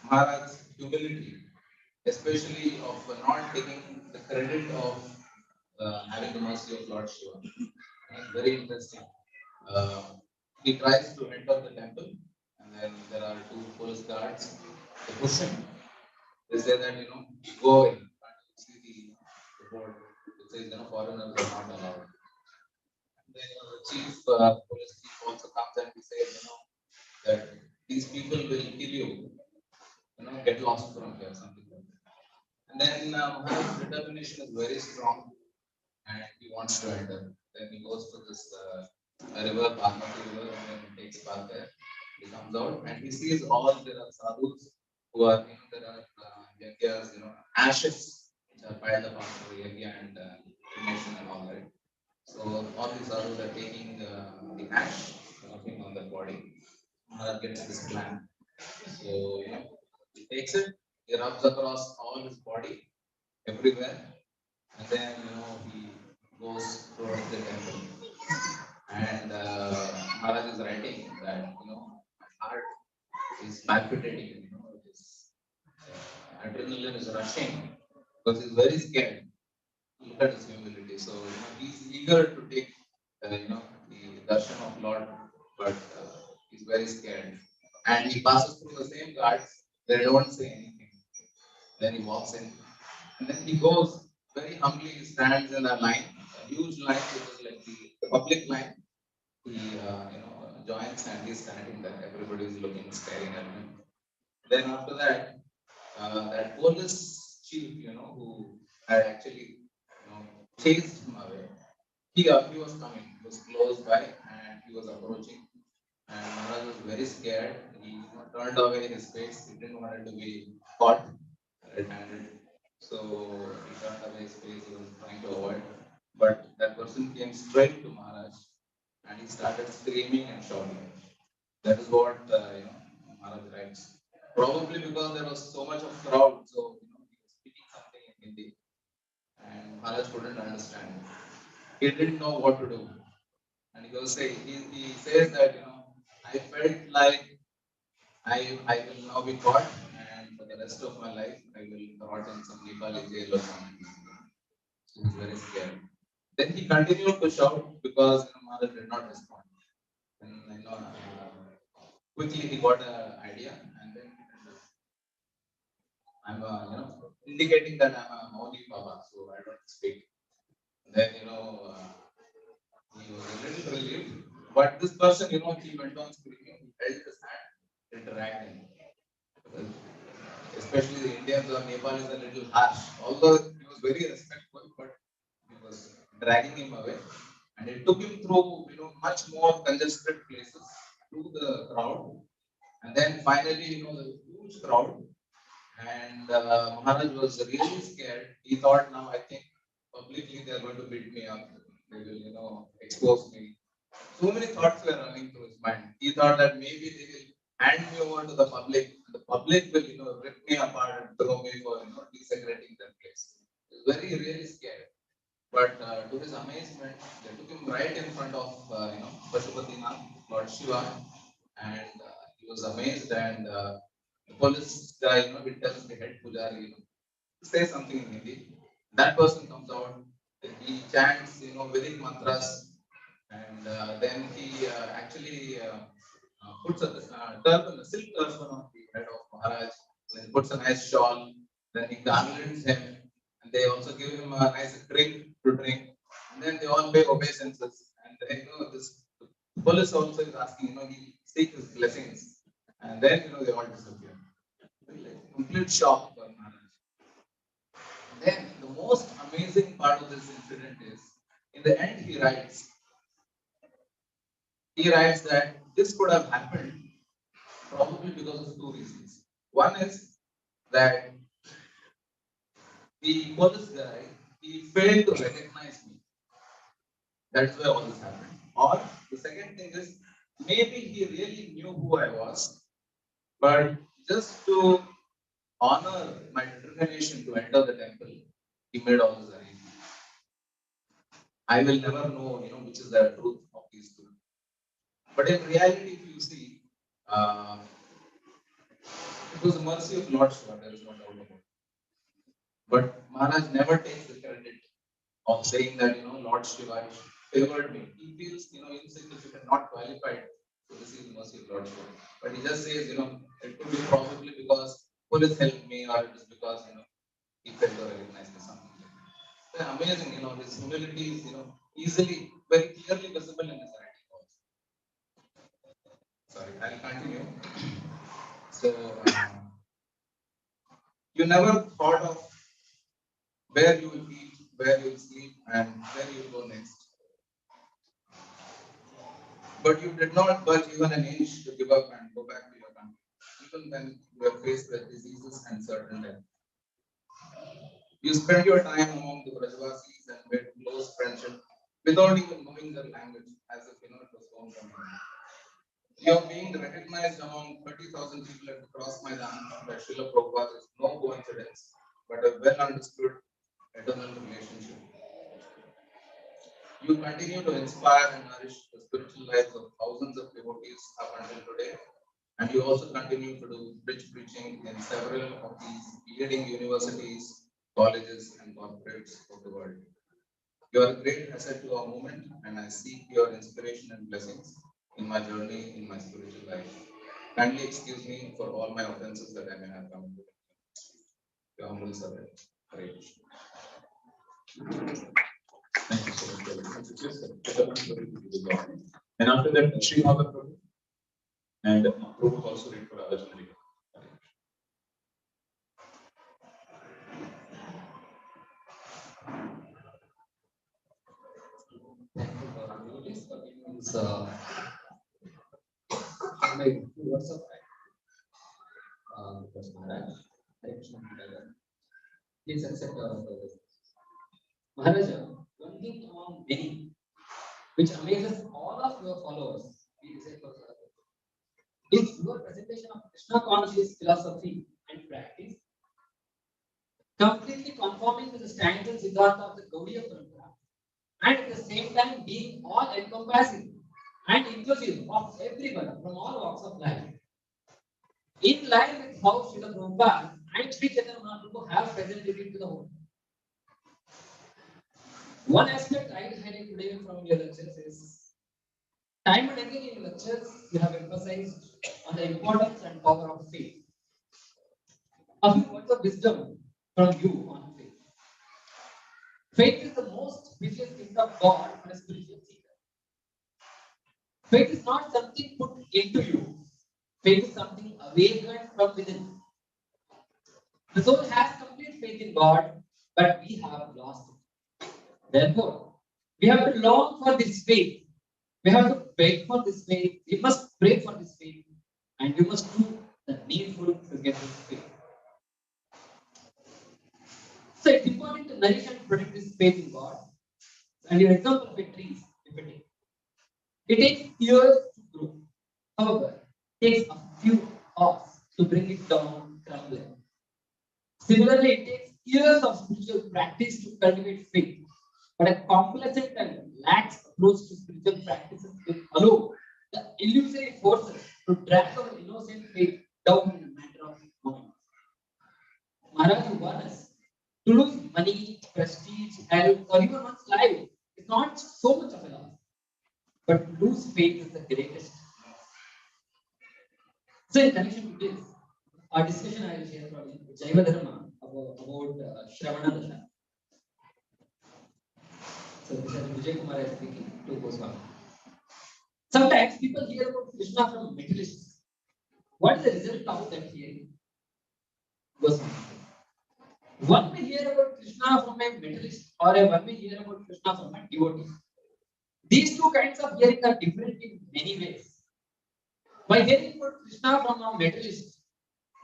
Maharaj's humility, especially of not taking the credit of having the mercy of Lord Shiva. It's very interesting. He tries to enter the temple, and then there are two police guards. They push him. They say that, go away. Can't you see the board? It says, foreigners are not allowed. And then, the chief, police chief also comes and he says, that these people will kill you. Get lost from here, something like that. And then Maharaj's determination is very strong and he wants to enter. Then he goes to this river, Bhagavata river, and then he takes bath there. He comes out and he sees all there are sadhus who are, there are yagyas, ashes which are piled up after the yagya and cremation and all that. So all these sadhus are taking the ash, rubbing on their body. Maharaj gets this plan. So, he takes it, he rubs across all his body, everywhere, and then, he goes towards the temple. And Maharaj is writing that, my heart is palpitating, his adrenaline is rushing because he's very scared. Look at his humility. So, he's eager to take, the darshan of Lord, but he's very scared. And he passes through the same guards, they don't say anything. Then he walks in, and then he goes very humbly, he stands in a line, a huge line, which is like the public line. He, joins and he's standing there. Everybody is looking, staring at him. Then after that, that police chief, who had actually, chased him away, he was coming, he was close by, and he was approaching. And Maharaj was very scared. He, turned away his face. He didn't want it to be caught red-handed. So he turned away his face. He was trying to avoid. But that person came straight to Maharaj, and he started screaming and shouting. That is what Maharaj writes. Probably because there was so much of crowd, so he was speaking something in Hindi, and Maharaj couldn't understand. He didn't know what to do. And he was saying, he says that, I felt like I will now be caught, and for the rest of my life, I will rot in some Nepali jail or something. So he's very scared. Then he continued to shout because Maharaj did not respond. And quickly he got an idea, and then I'm indicating that I'm a Mauni Baba, so I don't speak. Then he was a little relieved, but this person, he went on screaming. He held his hand, it dragged him. Especially the Indians or Nepal is a little harsh. Although he was very respectful, but he was dragging him away, and it took him through much more congested places through the crowd, and then finally the huge crowd, and Maharaj was really scared. He thought, now I think publicly they are going to beat me up. They will expose me. So many thoughts were running through his mind. He thought that maybe they will hand me over to the public, and the public will, rip me apart and throw me for, desecrating their place. He was very, really scared. But to his amazement, they took him right in front of, Pashupatinath, Lord Shiva, and he was amazed. And the police guy, he tells the head pujari, say something in Hindi. That person comes out, he chants, Vedic mantras, and then he actually puts a turban, a silk turban on the head of Maharaj, then puts a nice shawl, then he garlands him, and they also give him a nice drink to drink, and then they all pay obeisances, and then this the police also is asking, he seeks his blessings, and then they all disappear. Like, complete shock for Maharaj. Then the most amazing part of this incident is, in the end, he writes that this could have happened probably because of two reasons. One is that the police guy, he failed to recognize me. That's why all this happened. Or the second thing is, maybe he really knew who I was, but just to honor my determination to enter the temple, he made all this arrangement. I will never know, which is the truth of these two. But in reality, if you see, it was the mercy of Lord Shiva, there is no doubt about it. But Maharaj never takes the credit of saying that, Lord Shiva favored me. He feels, insignificant, not qualified to receive the mercy of Lordship. But he just says, it could be probably because police helped me, or it is because, he felt or recognized me something. They're amazing, his humility is, easily, very clearly visible in his writing also. Sorry, I'll continue. So, you never thought of where you will eat, where you will sleep, and where you will go next. But you did not budge even an inch to give up and go back to your country, even when you were faced with diseases and certain death. You spent your time among the Brajavasis and made close friendship without even knowing their language, as if it was home from you. Your being recognized among 30,000 people at the Cross Maidan by Srila Prabhupada is no coincidence, but a well understood eternal relationship. You continue to inspire and nourish the spiritual lives of thousands of devotees up until today, and you also continue to do rich preaching in several of these leading universities, colleges, and corporates of the world. You are a great asset to our movement, and I seek your inspiration and blessings in my journey in my spiritual life. Kindly excuse me for all my offenses that I may have come to. Your humble servant. Hare Krishna. Thank you so much for that. And after that, Sri Prabhu. And Prabhu also read for Radhanath. Thank you for notice for giving this my words of because Maharaj, Hare Krishna, please accept our service. Maharaj, one thing among many which amazes all of your followers, we disciples, is your presentation of Krishna conscious philosophy and practice, completely conforming to the standards and Siddhartha of the Gaudiya Parampara, and at the same time being all encompassing and inclusive of everyone from all walks of life. In line with how Srila Prabhupada and Sri Chaitanya Mahaprabhu have presented it to the world. One aspect I will highlight today from your lectures is time and again in your lectures you have emphasized on the importance and power of faith. A few words of wisdom from you on faith. Faith is the most precious gift of God for a spiritual seeker. Faith is not something put into you. Faith is something awakened from within. The soul has complete faith in God, but we have lost it. Therefore, we have to long for this faith. We have to beg for this faith. We must pray for this faith. And we must do the needful to get this faith. So it's important to nourish and protect this faith in God. And your example of a tree is repeating. It takes years to grow. However, it takes a few hours to bring it down crumbling. Similarly, it takes years of spiritual practice to cultivate faith. But a complacent and lax approach to spiritual practices will allow the illusory forces to drag our innocent faith down in a matter of moments. Maharaj warns us to lose money, prestige, health, or even one's life is not so much of a loss. But to lose faith is the greatest. So, in connection to this, our discussion I will share from Jaiva Dharma about Shravana Dasha. So, this is Vijay Kumar speaking to Goswami. Sometimes people hear about Krishna from materialists. What is the result of that hearing? Goswami. One may hear about Krishna from a materialist, or one may hear about Krishna from a devotee. These two kinds of hearing are different in many ways. By hearing about Krishna from a materialist,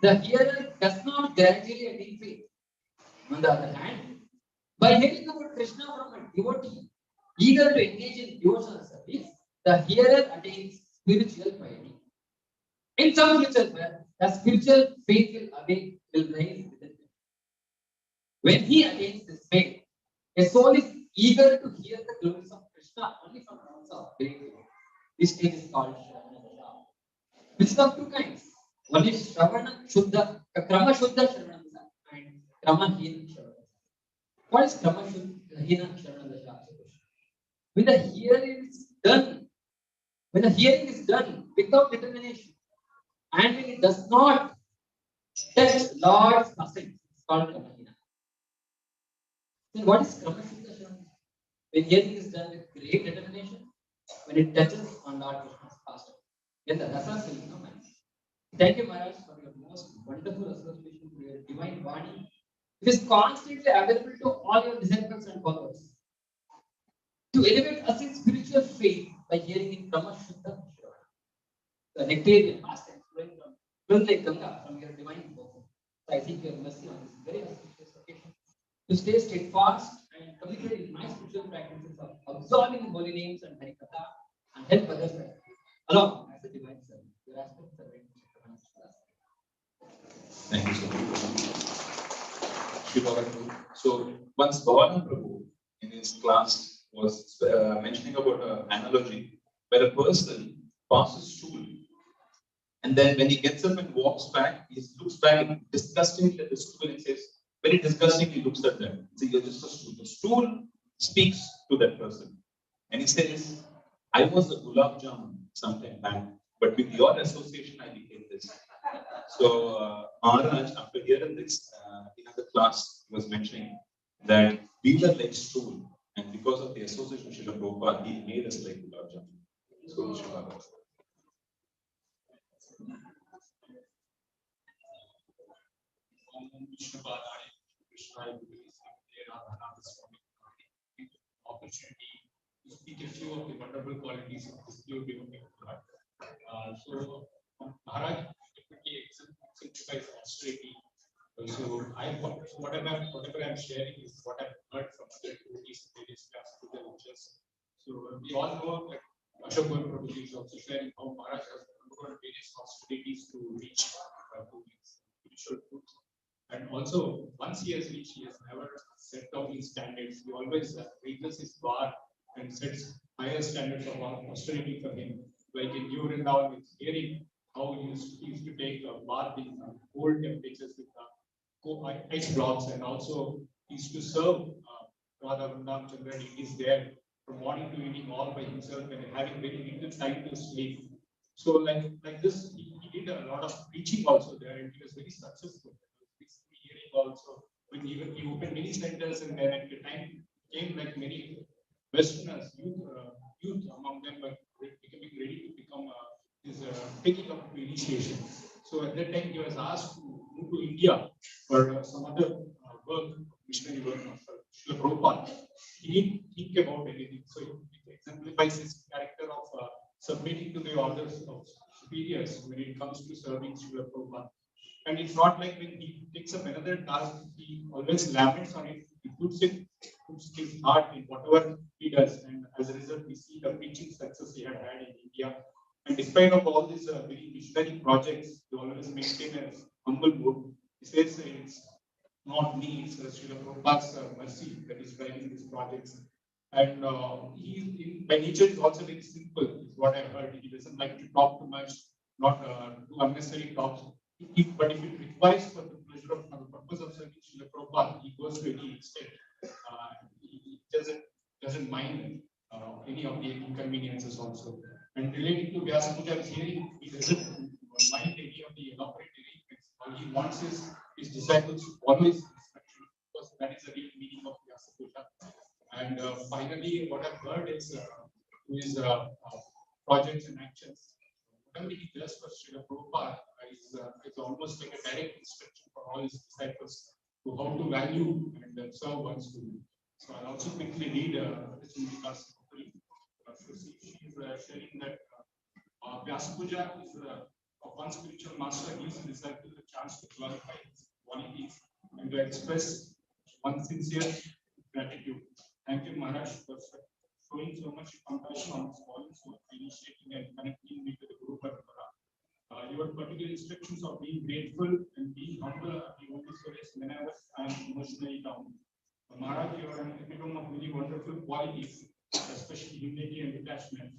the hearer does not gradually attain faith. On the other hand, by hearing about Krishna from a devotee, eager to engage in devotional service, the hearer attains spiritual piety. In some future, the spiritual faith will rise within him. When he attains this faith, a soul is eager to hear the glories of Krishna only from realms of great glory. This stage is called Shravana Dasha, which is of two kinds. One is Shravana Shuddha, Krama Shuddha Shravana Dasha, and Krama Hina Shravana Dasha. What is Krama Hina Shravana Dasha? When the hearing is done, without determination. And when it does not touch Lord's essence, it's called Kamahina. Then what is Kramashuddha Shanti? When hearing is done with great determination, when it touches on Lord Krishna's pastor, then the rasas will come. Thank you, Maharaj, for your most wonderful association to your divine body. It is constantly available to all your disciples and followers. To elevate us in spiritual faith by hearing in Kramashuddha Shravana, the nectarian pastime flowing like Ganga from your divine book. So I think your mercy on this very auspicious occasion to stay steadfast and committed in my spiritual practices of absorbing holy names and Harikatha and help others along as a divine servant. Your aspects are very much. Thank you so much. So once Bhavan Prabhu in his class was mentioning about an analogy where a person passes stool and then when he gets up and walks back, he looks back disgustingly at the stool and says, very disgustingly looks at them. See, you're just a stool. The stool speaks to that person. And he says, I was a gulab jamun sometime back, but with your association, I became this. So Maharaj, after hearing this in the class, was mentioning that we were like stool, and because of the association with Srila Prabhupada, he made us like gulab jamun. So Srila Radhanath Swami, opportunity to speak a few of the wonderful qualities of this pure devotee of God. So Maharaj typically exemplifies austerity. So whatever I'm sharing is what I've heard from other devotees in various classes and lectures. So we all know that Ashok Prabhuji is also sharing how Maharaj has undergone various austerities to reach to his spiritual truth. And also, once he has reached, he has never set down his standards. He always raises his bar and sets higher standards of austerity for him. Like in New Vrindavan, with hearing how he used to take a bath in cold temperatures with ice blocks, and also he used to serve Radha Vrindavan Chandra. He is there from morning to evening all by himself and having very little time to sleep. So, like this, he did a lot of preaching also there, and he was very successful. Hearing also, when he opened many centers, and then at the time came like many Westerners, youth among them were becoming ready to become taking up initiation. So at that time he was asked to move to India for some other work, missionary work of Srila Prabhupada. He didn't think about anything. So it exemplifies his character of submitting to the orders of superiors when it comes to serving Srila Prabhupada. And it's not like when he takes up another task, he always laments on it. He puts his heart in whatever he does. And as a result, we see the preaching success he had in India. And despite of all these very missionary projects, he always maintain a humble mood. He says it's not me, it's Srila Prabhupada's mercy that is driving these projects. And he, by nature, is also very simple, is what I've heard. He doesn't like to talk too much, not do unnecessary talks. But if it requires for the pleasure of for the purpose of serving Srila Prabhupada, he goes to any extent. He doesn't mind any of the inconveniences also. And relating to Vyasa Puja, hearing, he doesn't mind any of the elaborate arrangements. All he wants is his disciples to follow his instruction, because that is the real meaning of Vyasa Puja. And finally, what I've heard is his projects and actions. Whatever he does for Srila Prabhupada is almost like a direct instruction for all his disciples to how to value and serve one's guru. So I'll also quickly read this in the class. She is sharing that Vyasa Puja is one spiritual master gives his disciple the chance to glorify his qualities and to express one sincere gratitude. Thank you, Maharaj, for showing so much compassion on this volume, for initiating and connecting me to the Guru Parampara. Your particular instructions of being grateful and being humble are the only solace whenever I am emotionally down. Maharaj, you are an epitome of many wonderful qualities, especially humility and detachment.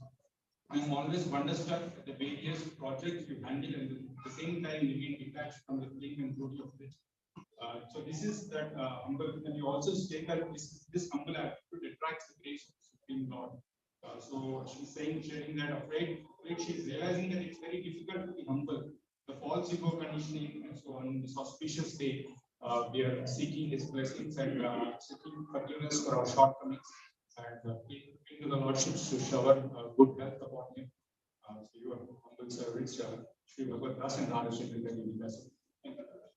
I am always wonderstruck at the various projects you handle and at the same time remain detached from the fame and beauty of it. So this is that humble, and you also state that this humble attitude attracts the grace of the Supreme Lord. So she's saying, sharing that afraid she's realizing that it's very difficult to be humble. The false ego conditioning and so on, in this auspicious day, we are seeking his blessings and seeking forgiveness for our shortcomings and praying to the Lordship to shower good health upon him. So your humble servants, Sri Bhagavatas and Radhanath will be with us.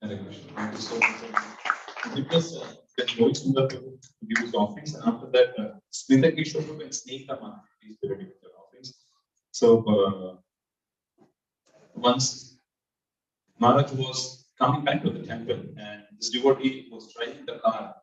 Hare Krishna. Thank you so much. Because when Rohit Sundar to give his offerings, and after that, Smita Kishore and Snake Raman, these were giving their offerings. So once Maharaj was coming back to the temple, and this devotee was driving the car.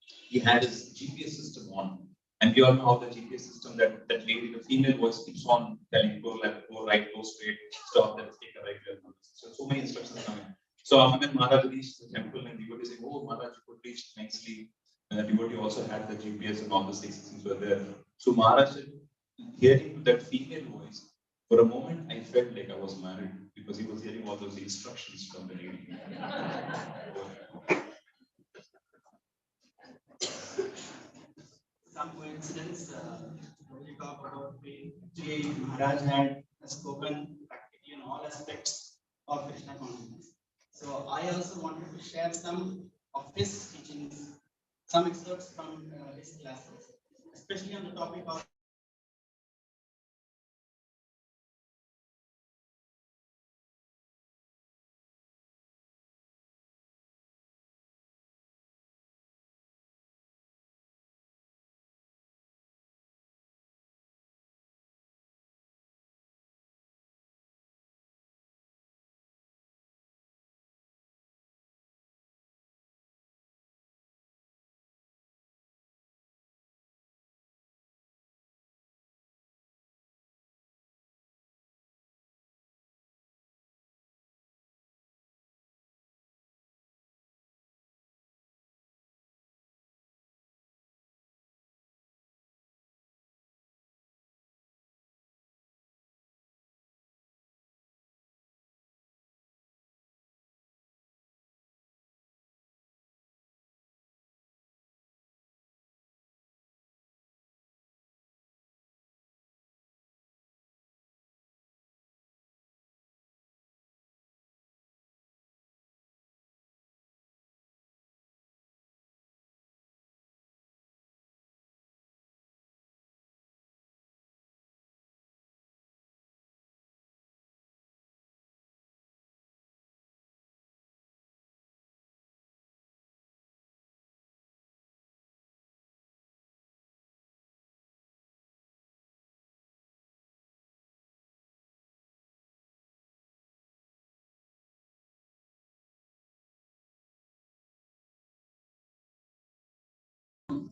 He had his GPS system on, and we all know how the GPS system that lady, the female voice keeps on telling go left, go right, go straight, stop, then take a right turn. So many instructions coming. So after when Maharaj reached the temple, and devotee saying, "Oh, Maharaj, you could reach nicely." And the devotee also had the GPS and all the six things were there. So Maharaj, hearing that female voice, for a moment I felt like I was married because he was hearing all those instructions from the lady. Some coincidence, when we talk about pain, actually Maharaj had spoken practically in all aspects of Krishna consciousness. So I also wanted to share some of his teachings, some excerpts from his classes, especially on the topic of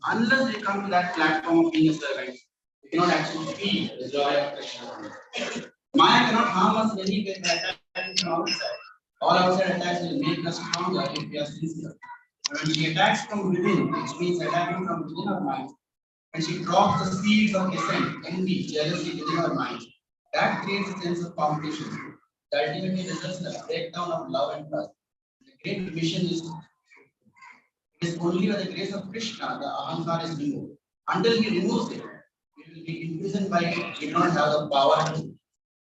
unless you come to that platform of being a servant, you cannot actually feel the joy of Krishna. Maya cannot harm us when we get attacked from outside. All outside attacks will make us stronger if we are sincere. But when she attacks from within, which means attacking from within our mind, when she drops the seeds of dissent, envy, jealousy within our mind, that creates a sense of competition. That ultimately results in a breakdown of love and trust. The great mission is it is only by the grace of Krishna the ahankar is removed. Until he removes it, we will be imprisoned by it. We do not have the power to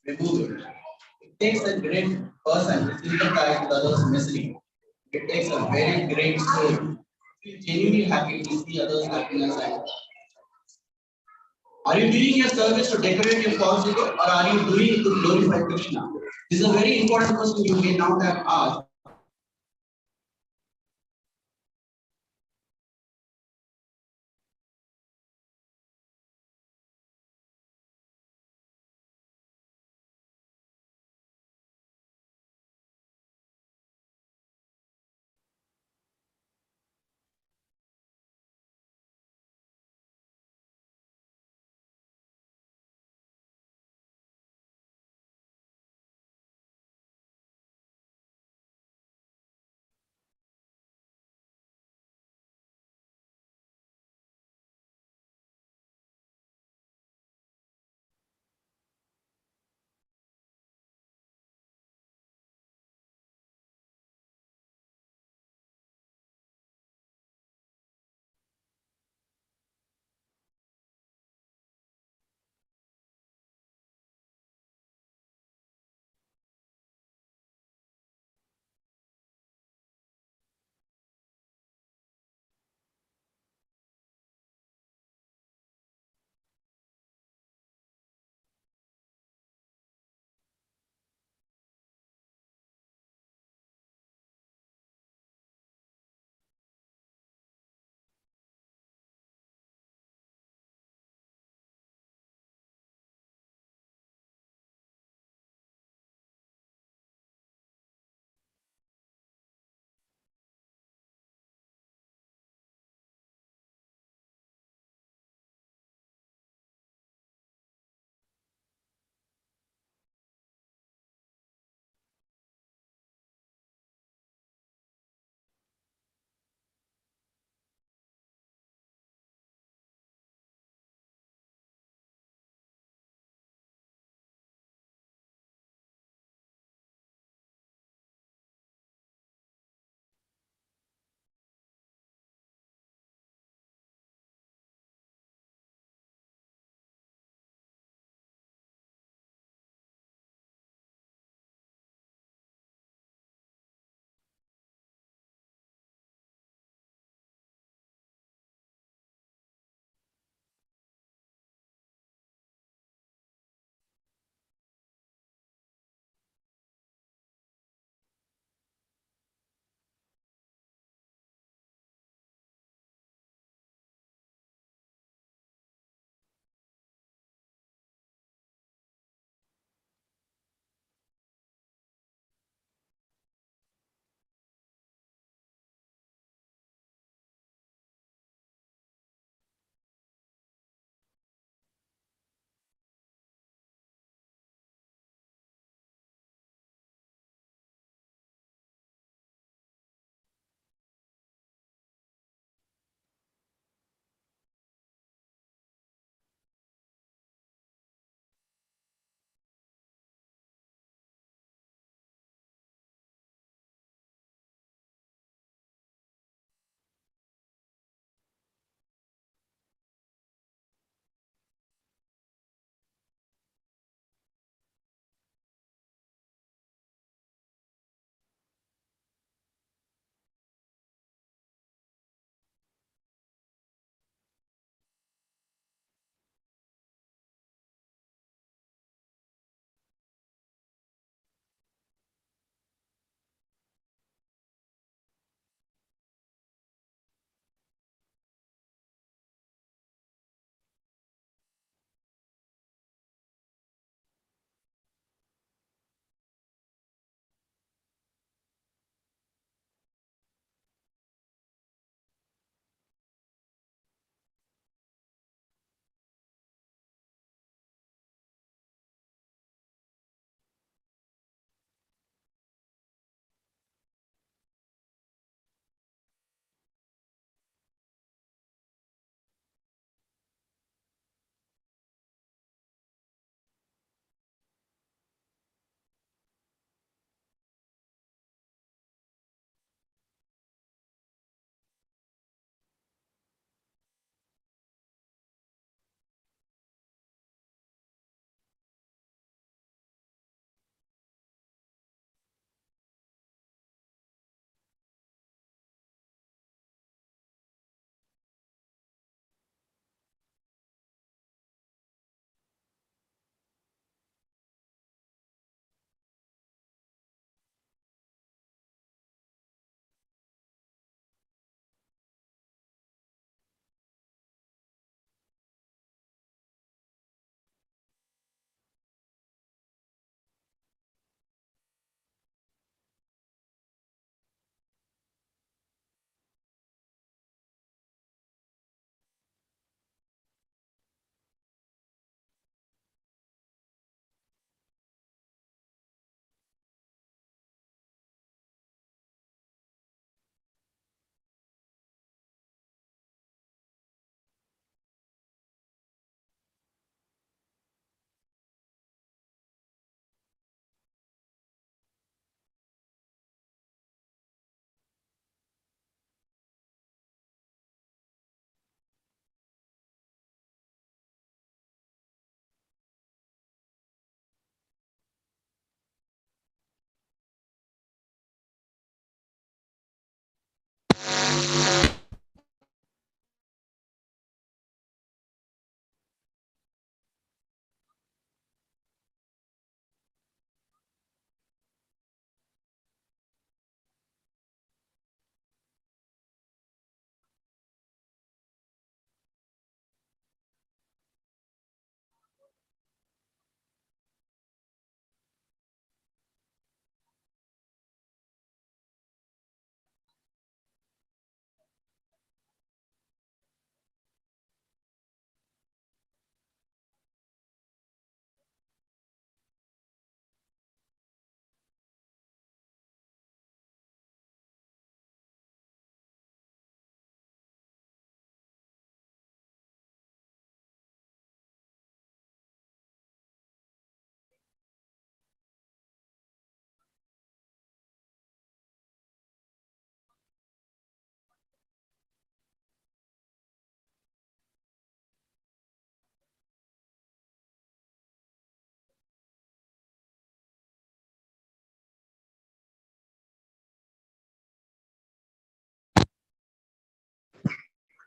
remove it. It takes a great person to sympathize with others' misery. It takes a very great soul to feel genuinely happy to see others' happiness. And are you doing your service to decorate your false ego, or are you doing it to glorify Krishna? This is a very important question you may not have asked.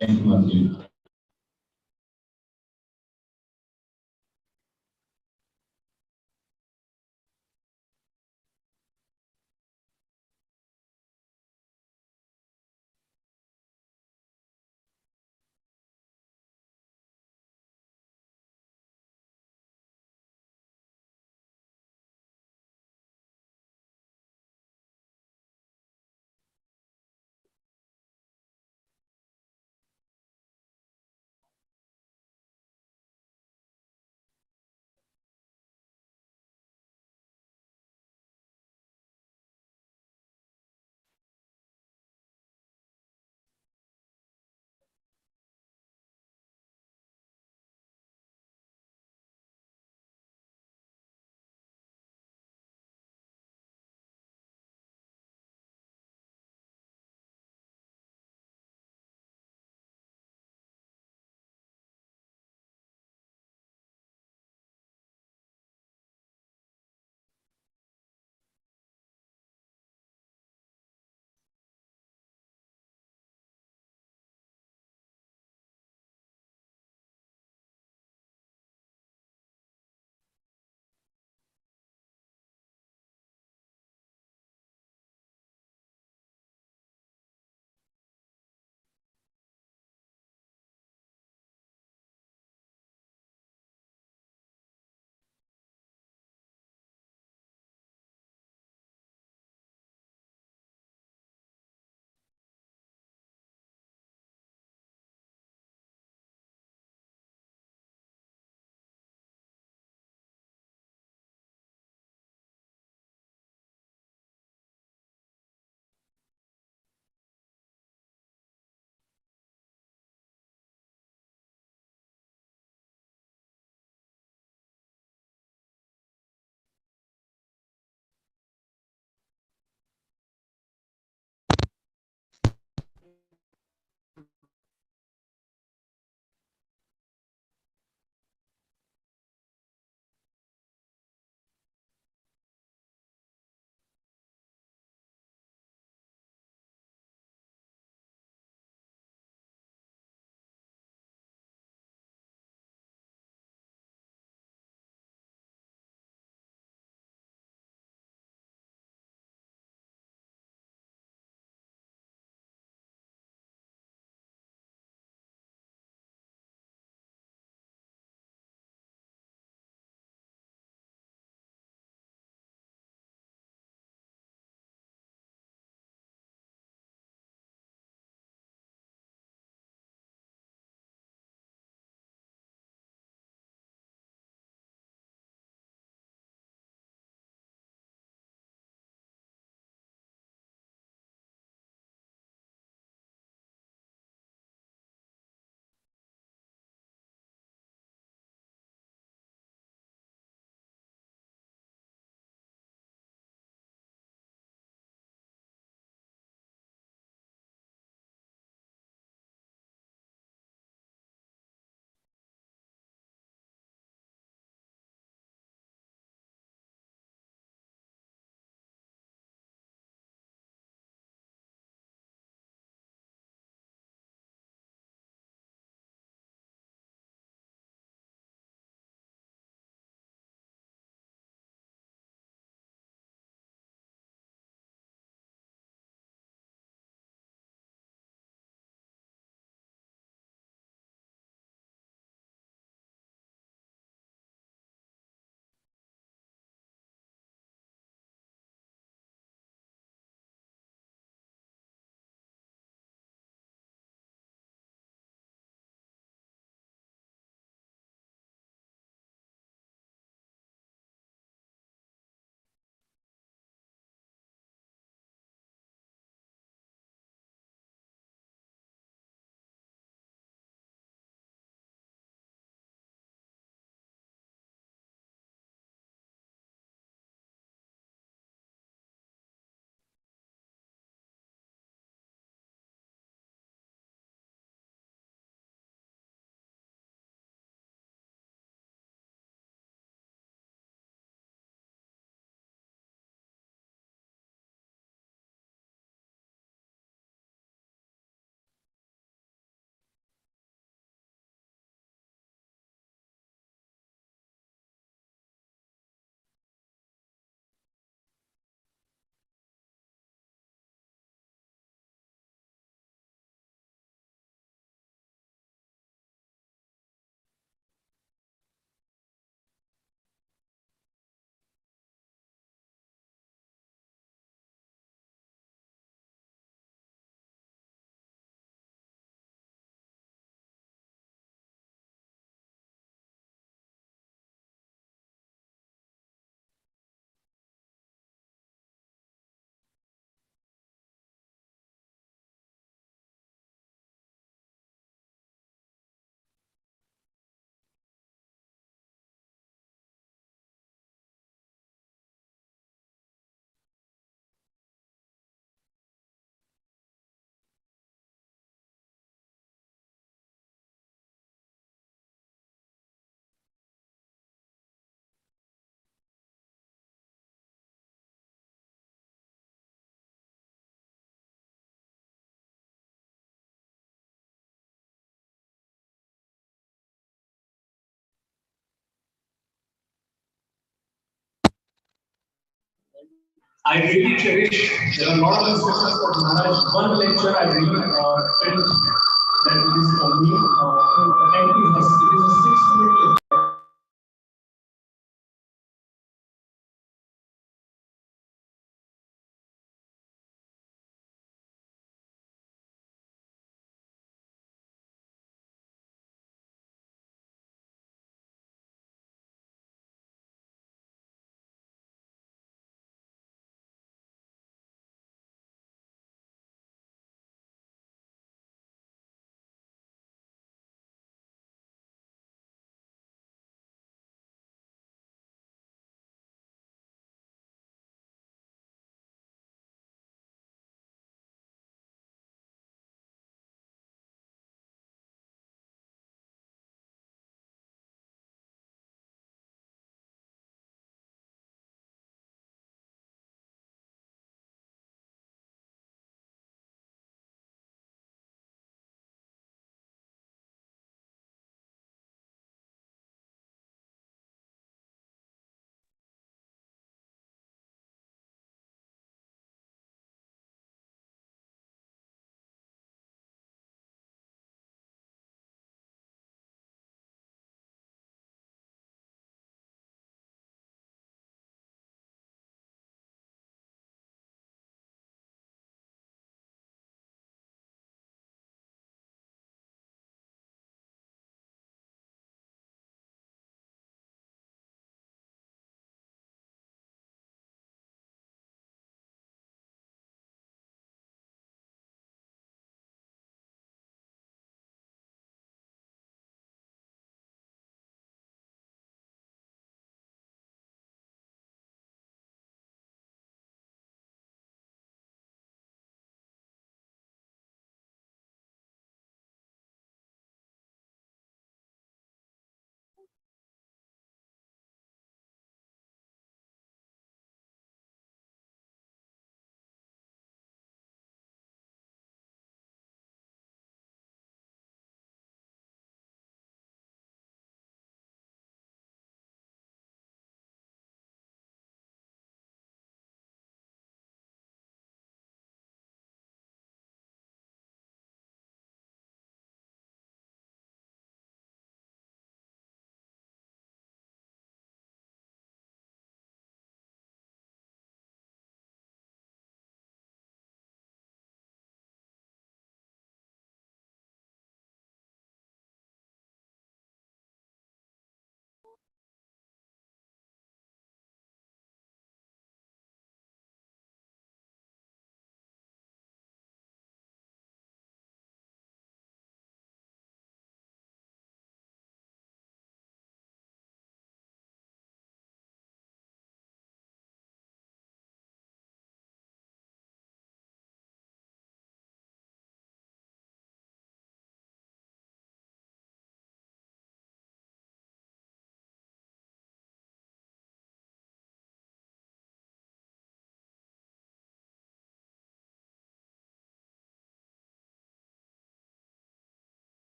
Thank you, Arjun. I really cherish. There are a lot of instances of Maharaj. One lecture I really felt that it is for me to attend to. It is a 6-minute lecture.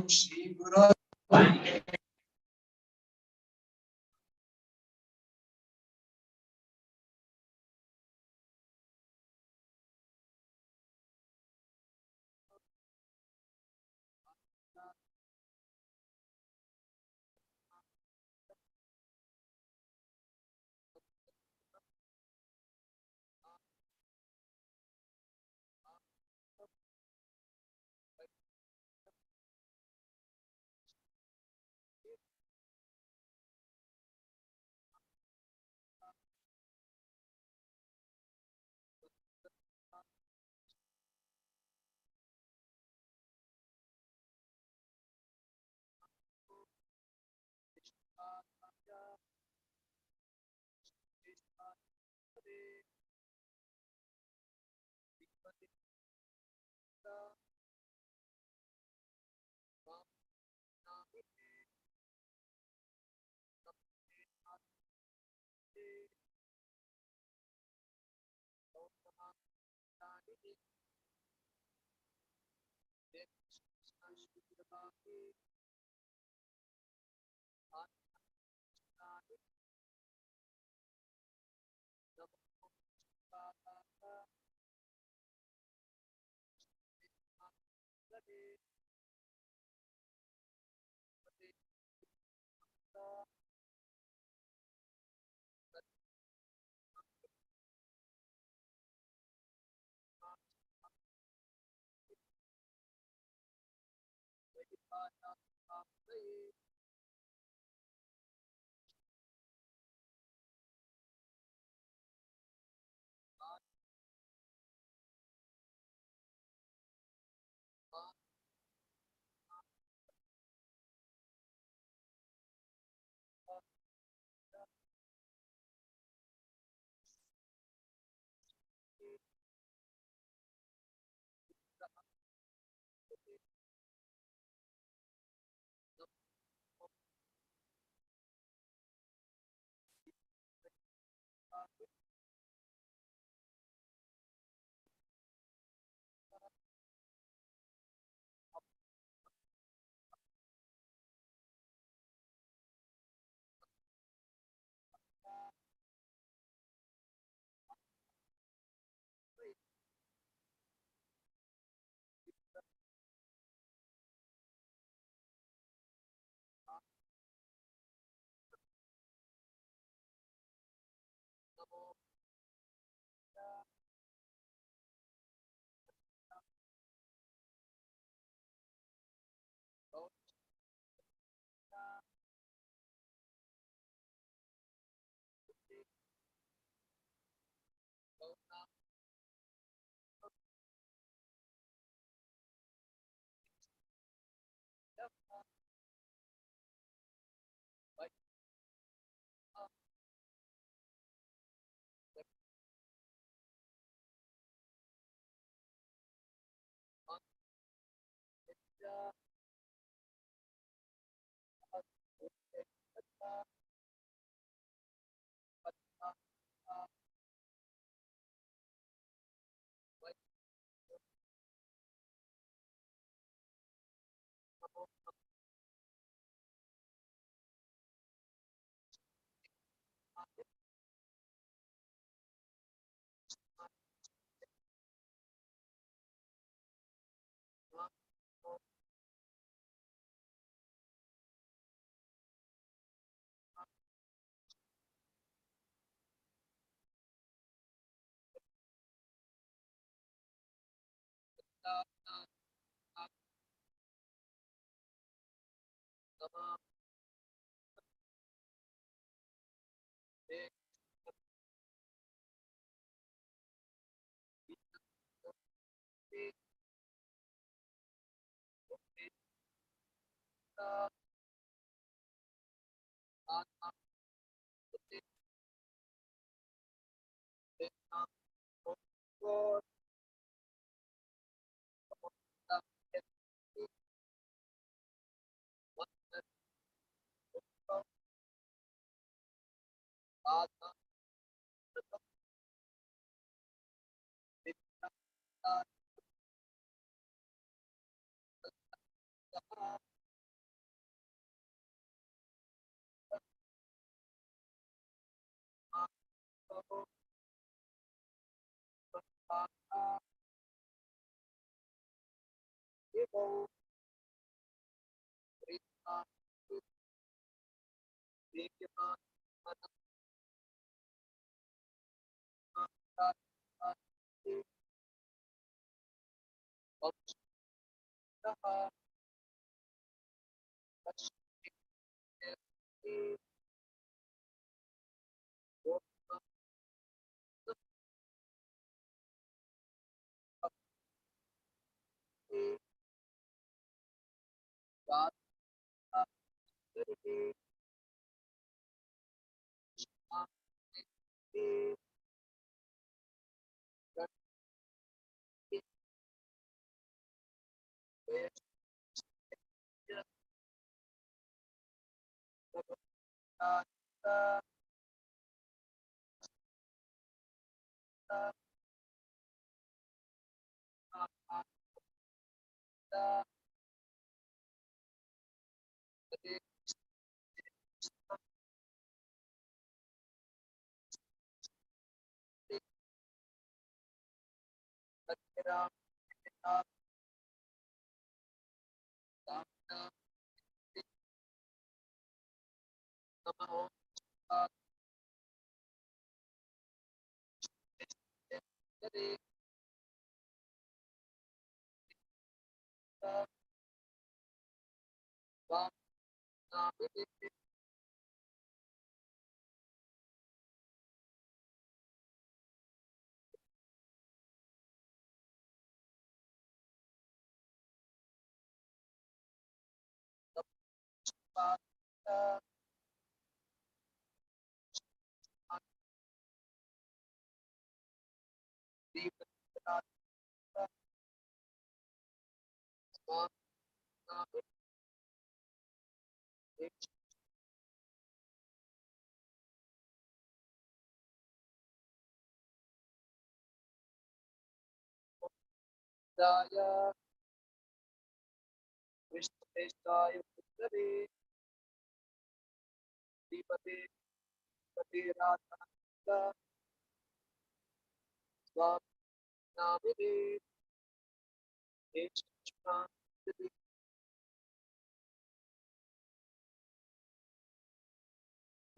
Shri Guru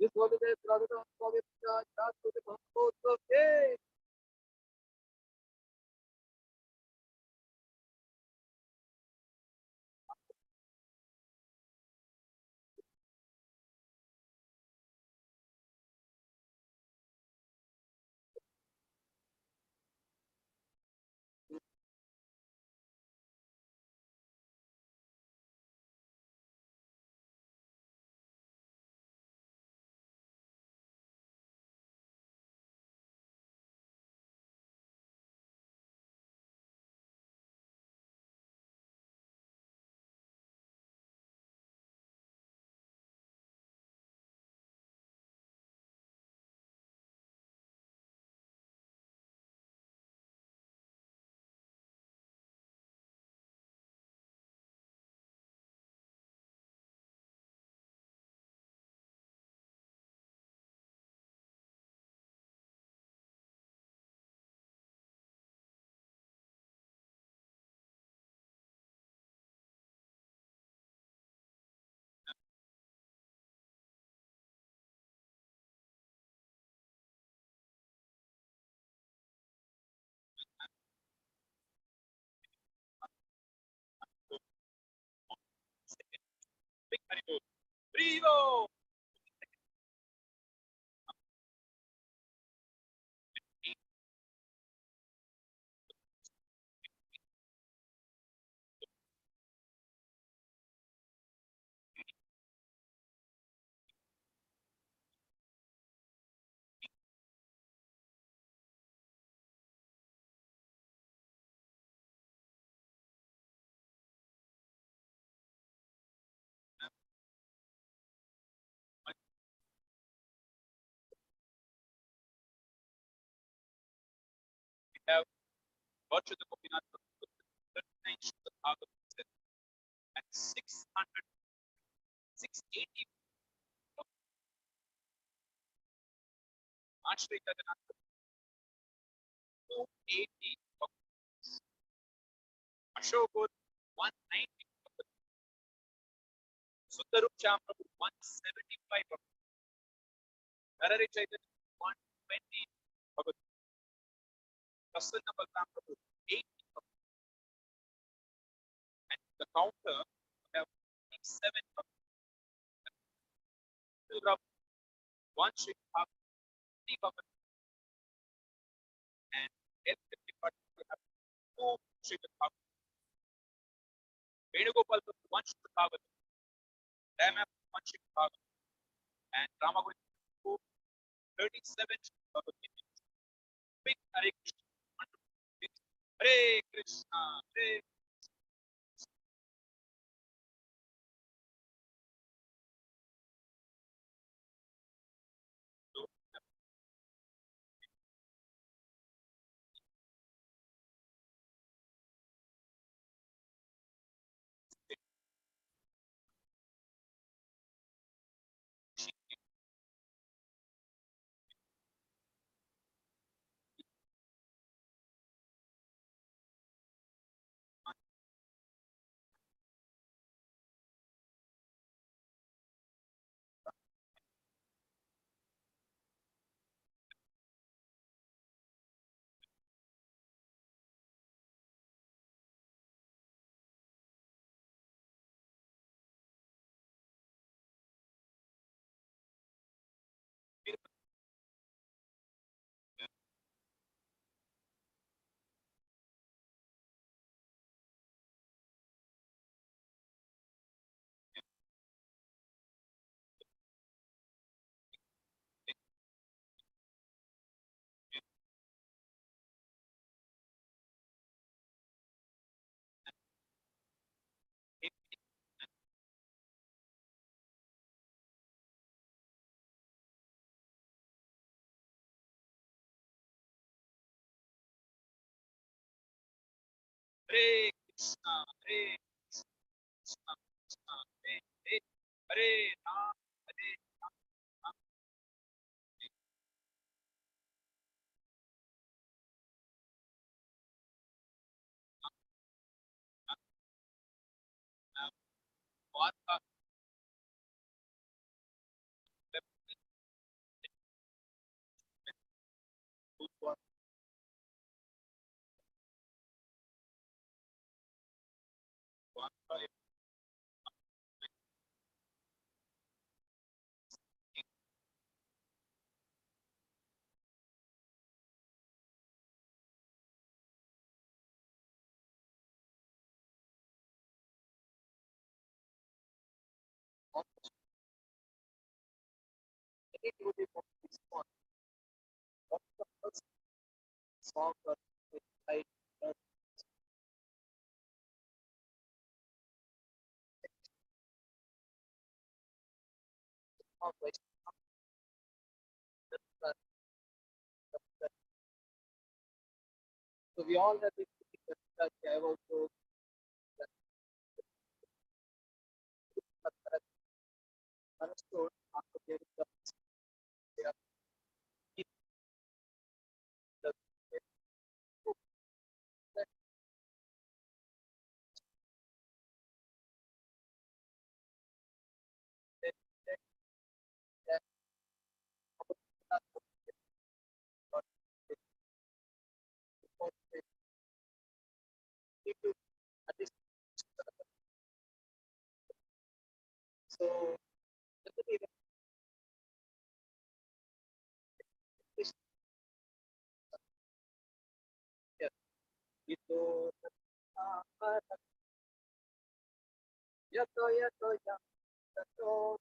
This holiday, Radhanath, Swami, Maharaj, to the Bhagavata. Haribo. We have got to the Gopinath 39 Shuddha Bhagavata and 600, 680 Ashri Radhanath 280 Ashokod 190 Sundarup Champrabhu 175 Narari Chaitanya 120 Prasanna Balram Prabhu 80 and the counter we have 7 one Sri Bhagavad and health department we have 2 Sri Bhagavad Venugopal Prabhu 1 Sri Bhagavad Dama 1 Sri Bhagavad and Ramagovinda 37 Sri Bhagavad big Hare Krishna Hare Krishna Hare Hare Krishna Hare Krishna Krishna Hare Hare Hare Ram Hare Ram Vata song like so we all have this I have also understood after there is the at least so ito yato yato yato yato yato yato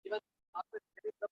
even after getting the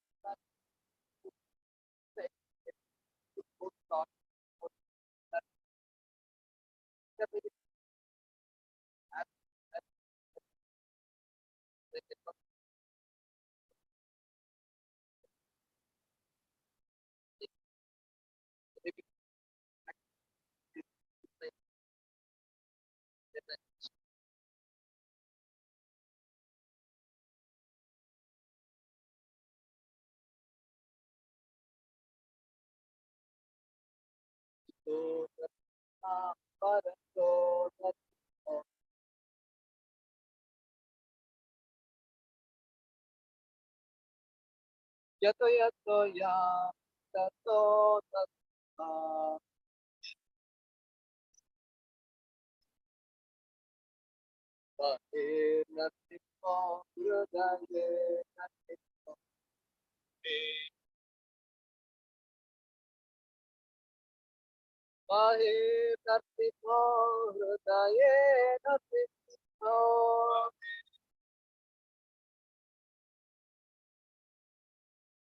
yato yato yato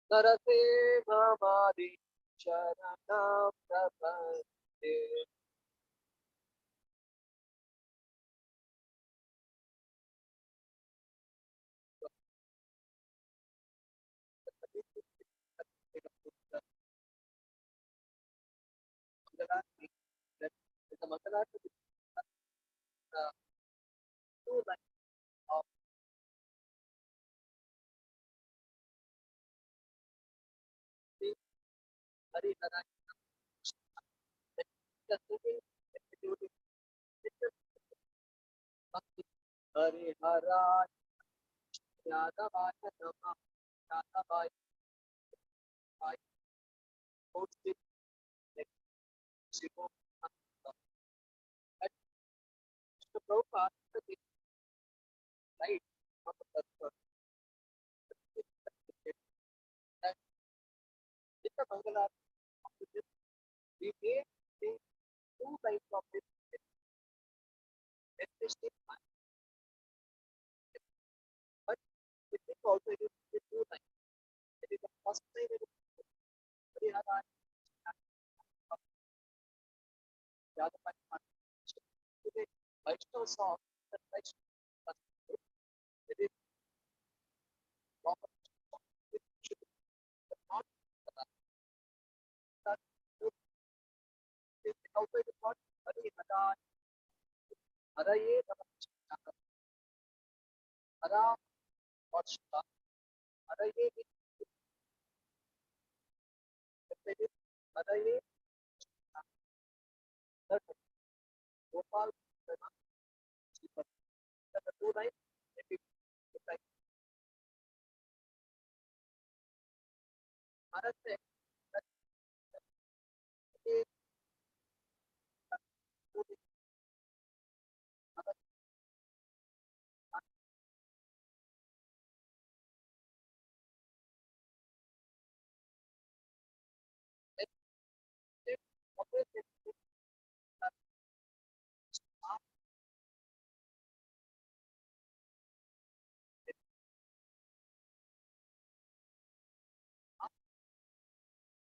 Sarate Mamadi Sharanam Prabhate the Mandala to the two lines of the Harinara the singing executing Harihara Yadavaya Nama Yadavaya Posted Shivo at the Prabhupada the light of the Tattva that in the Mangala of this we may sing two lines of this especially but it is also used with two lines. It is the first time it is Harihara Yadavaya today Vaishnava song the Vaishnava it is proper it should not that it is also it is not Harihara Haraye Namah Hara or Shiva Haraye is separated Haraye that Gopal Shiva that the two lines it is like Maharaj said that it is two things Maharaj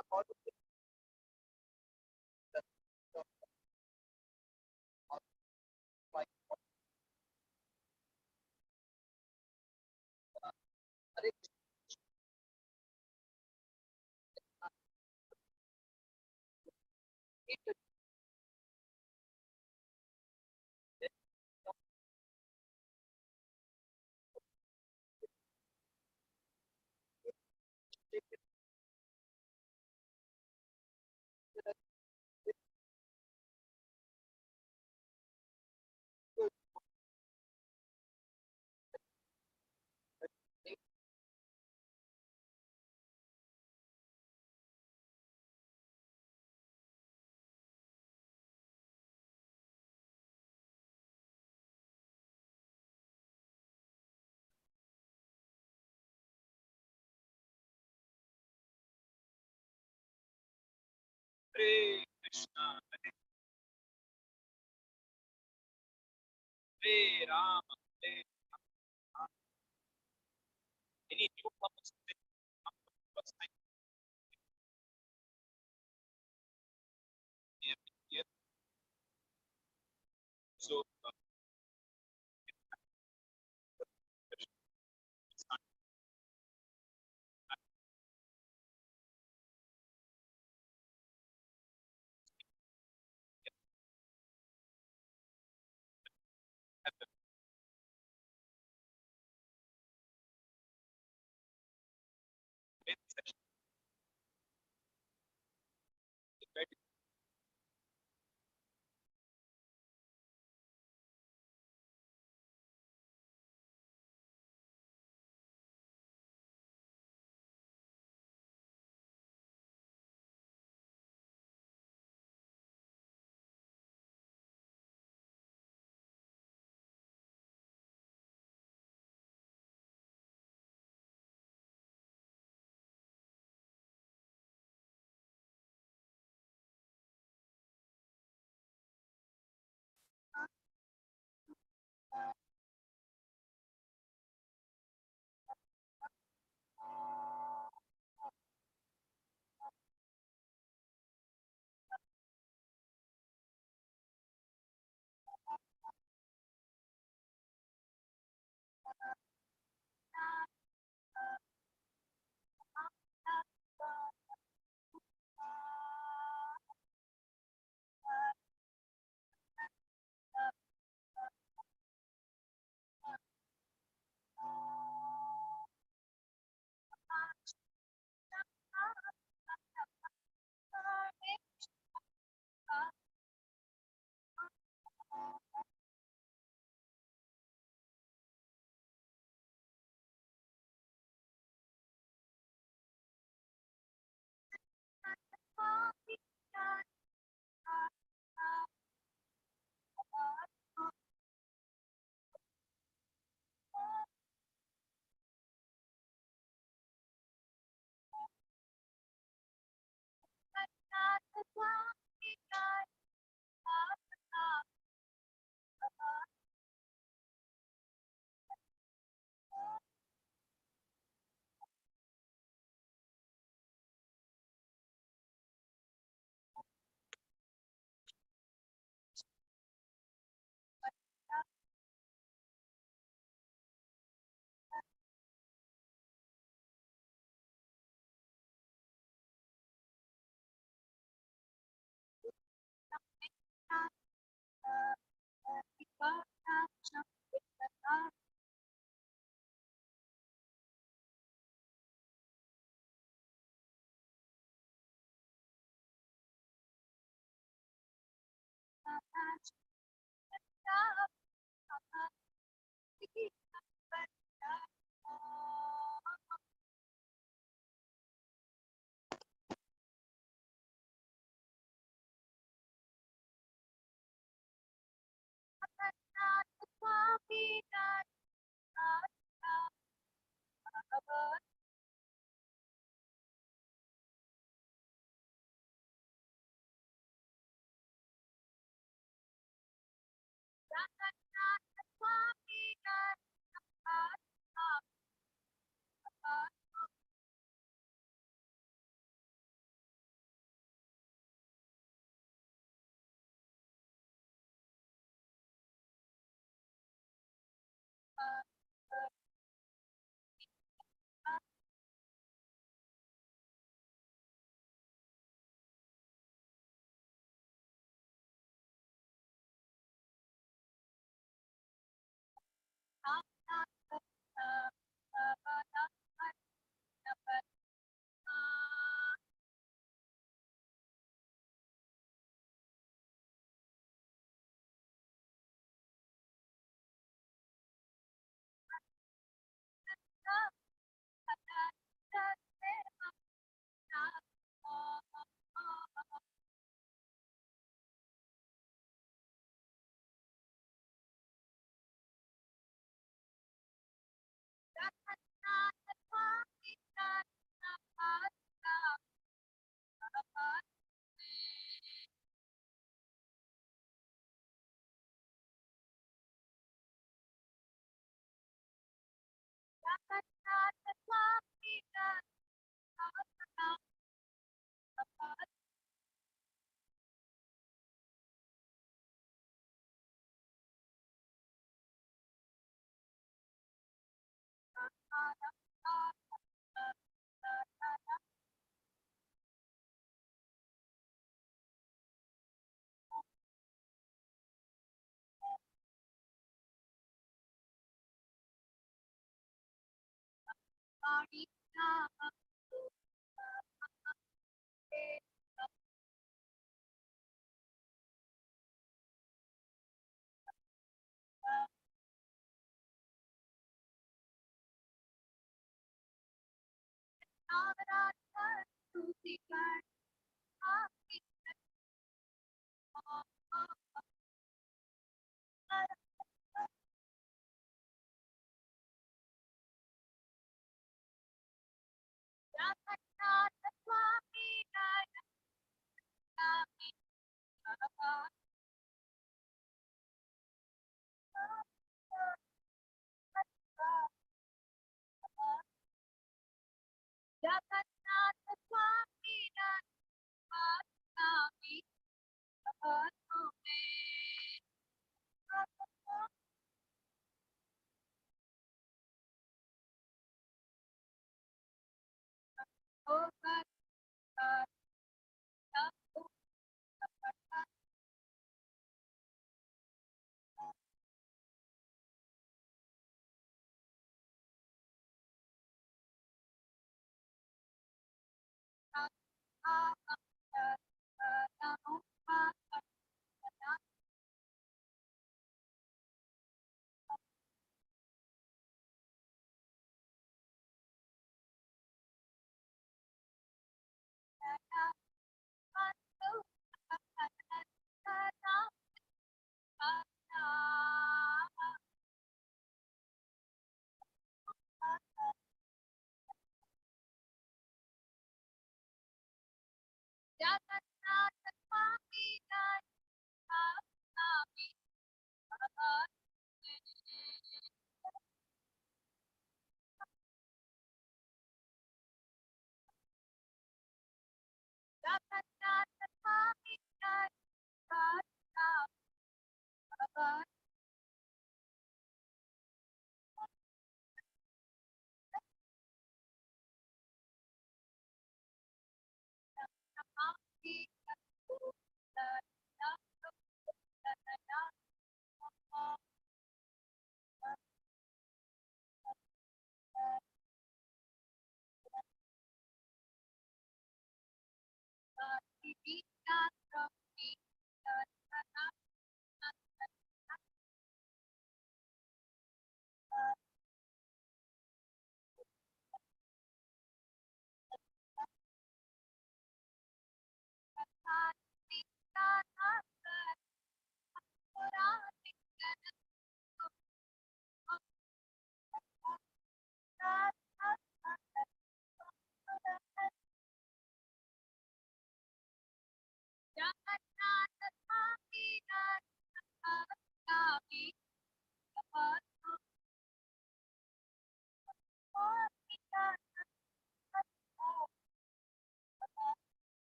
according to the my Hare Krishna, Hare Krishna, Hare Rama, Hare Rama. Any newcomers today? First time here. So, it's not at the main session, right?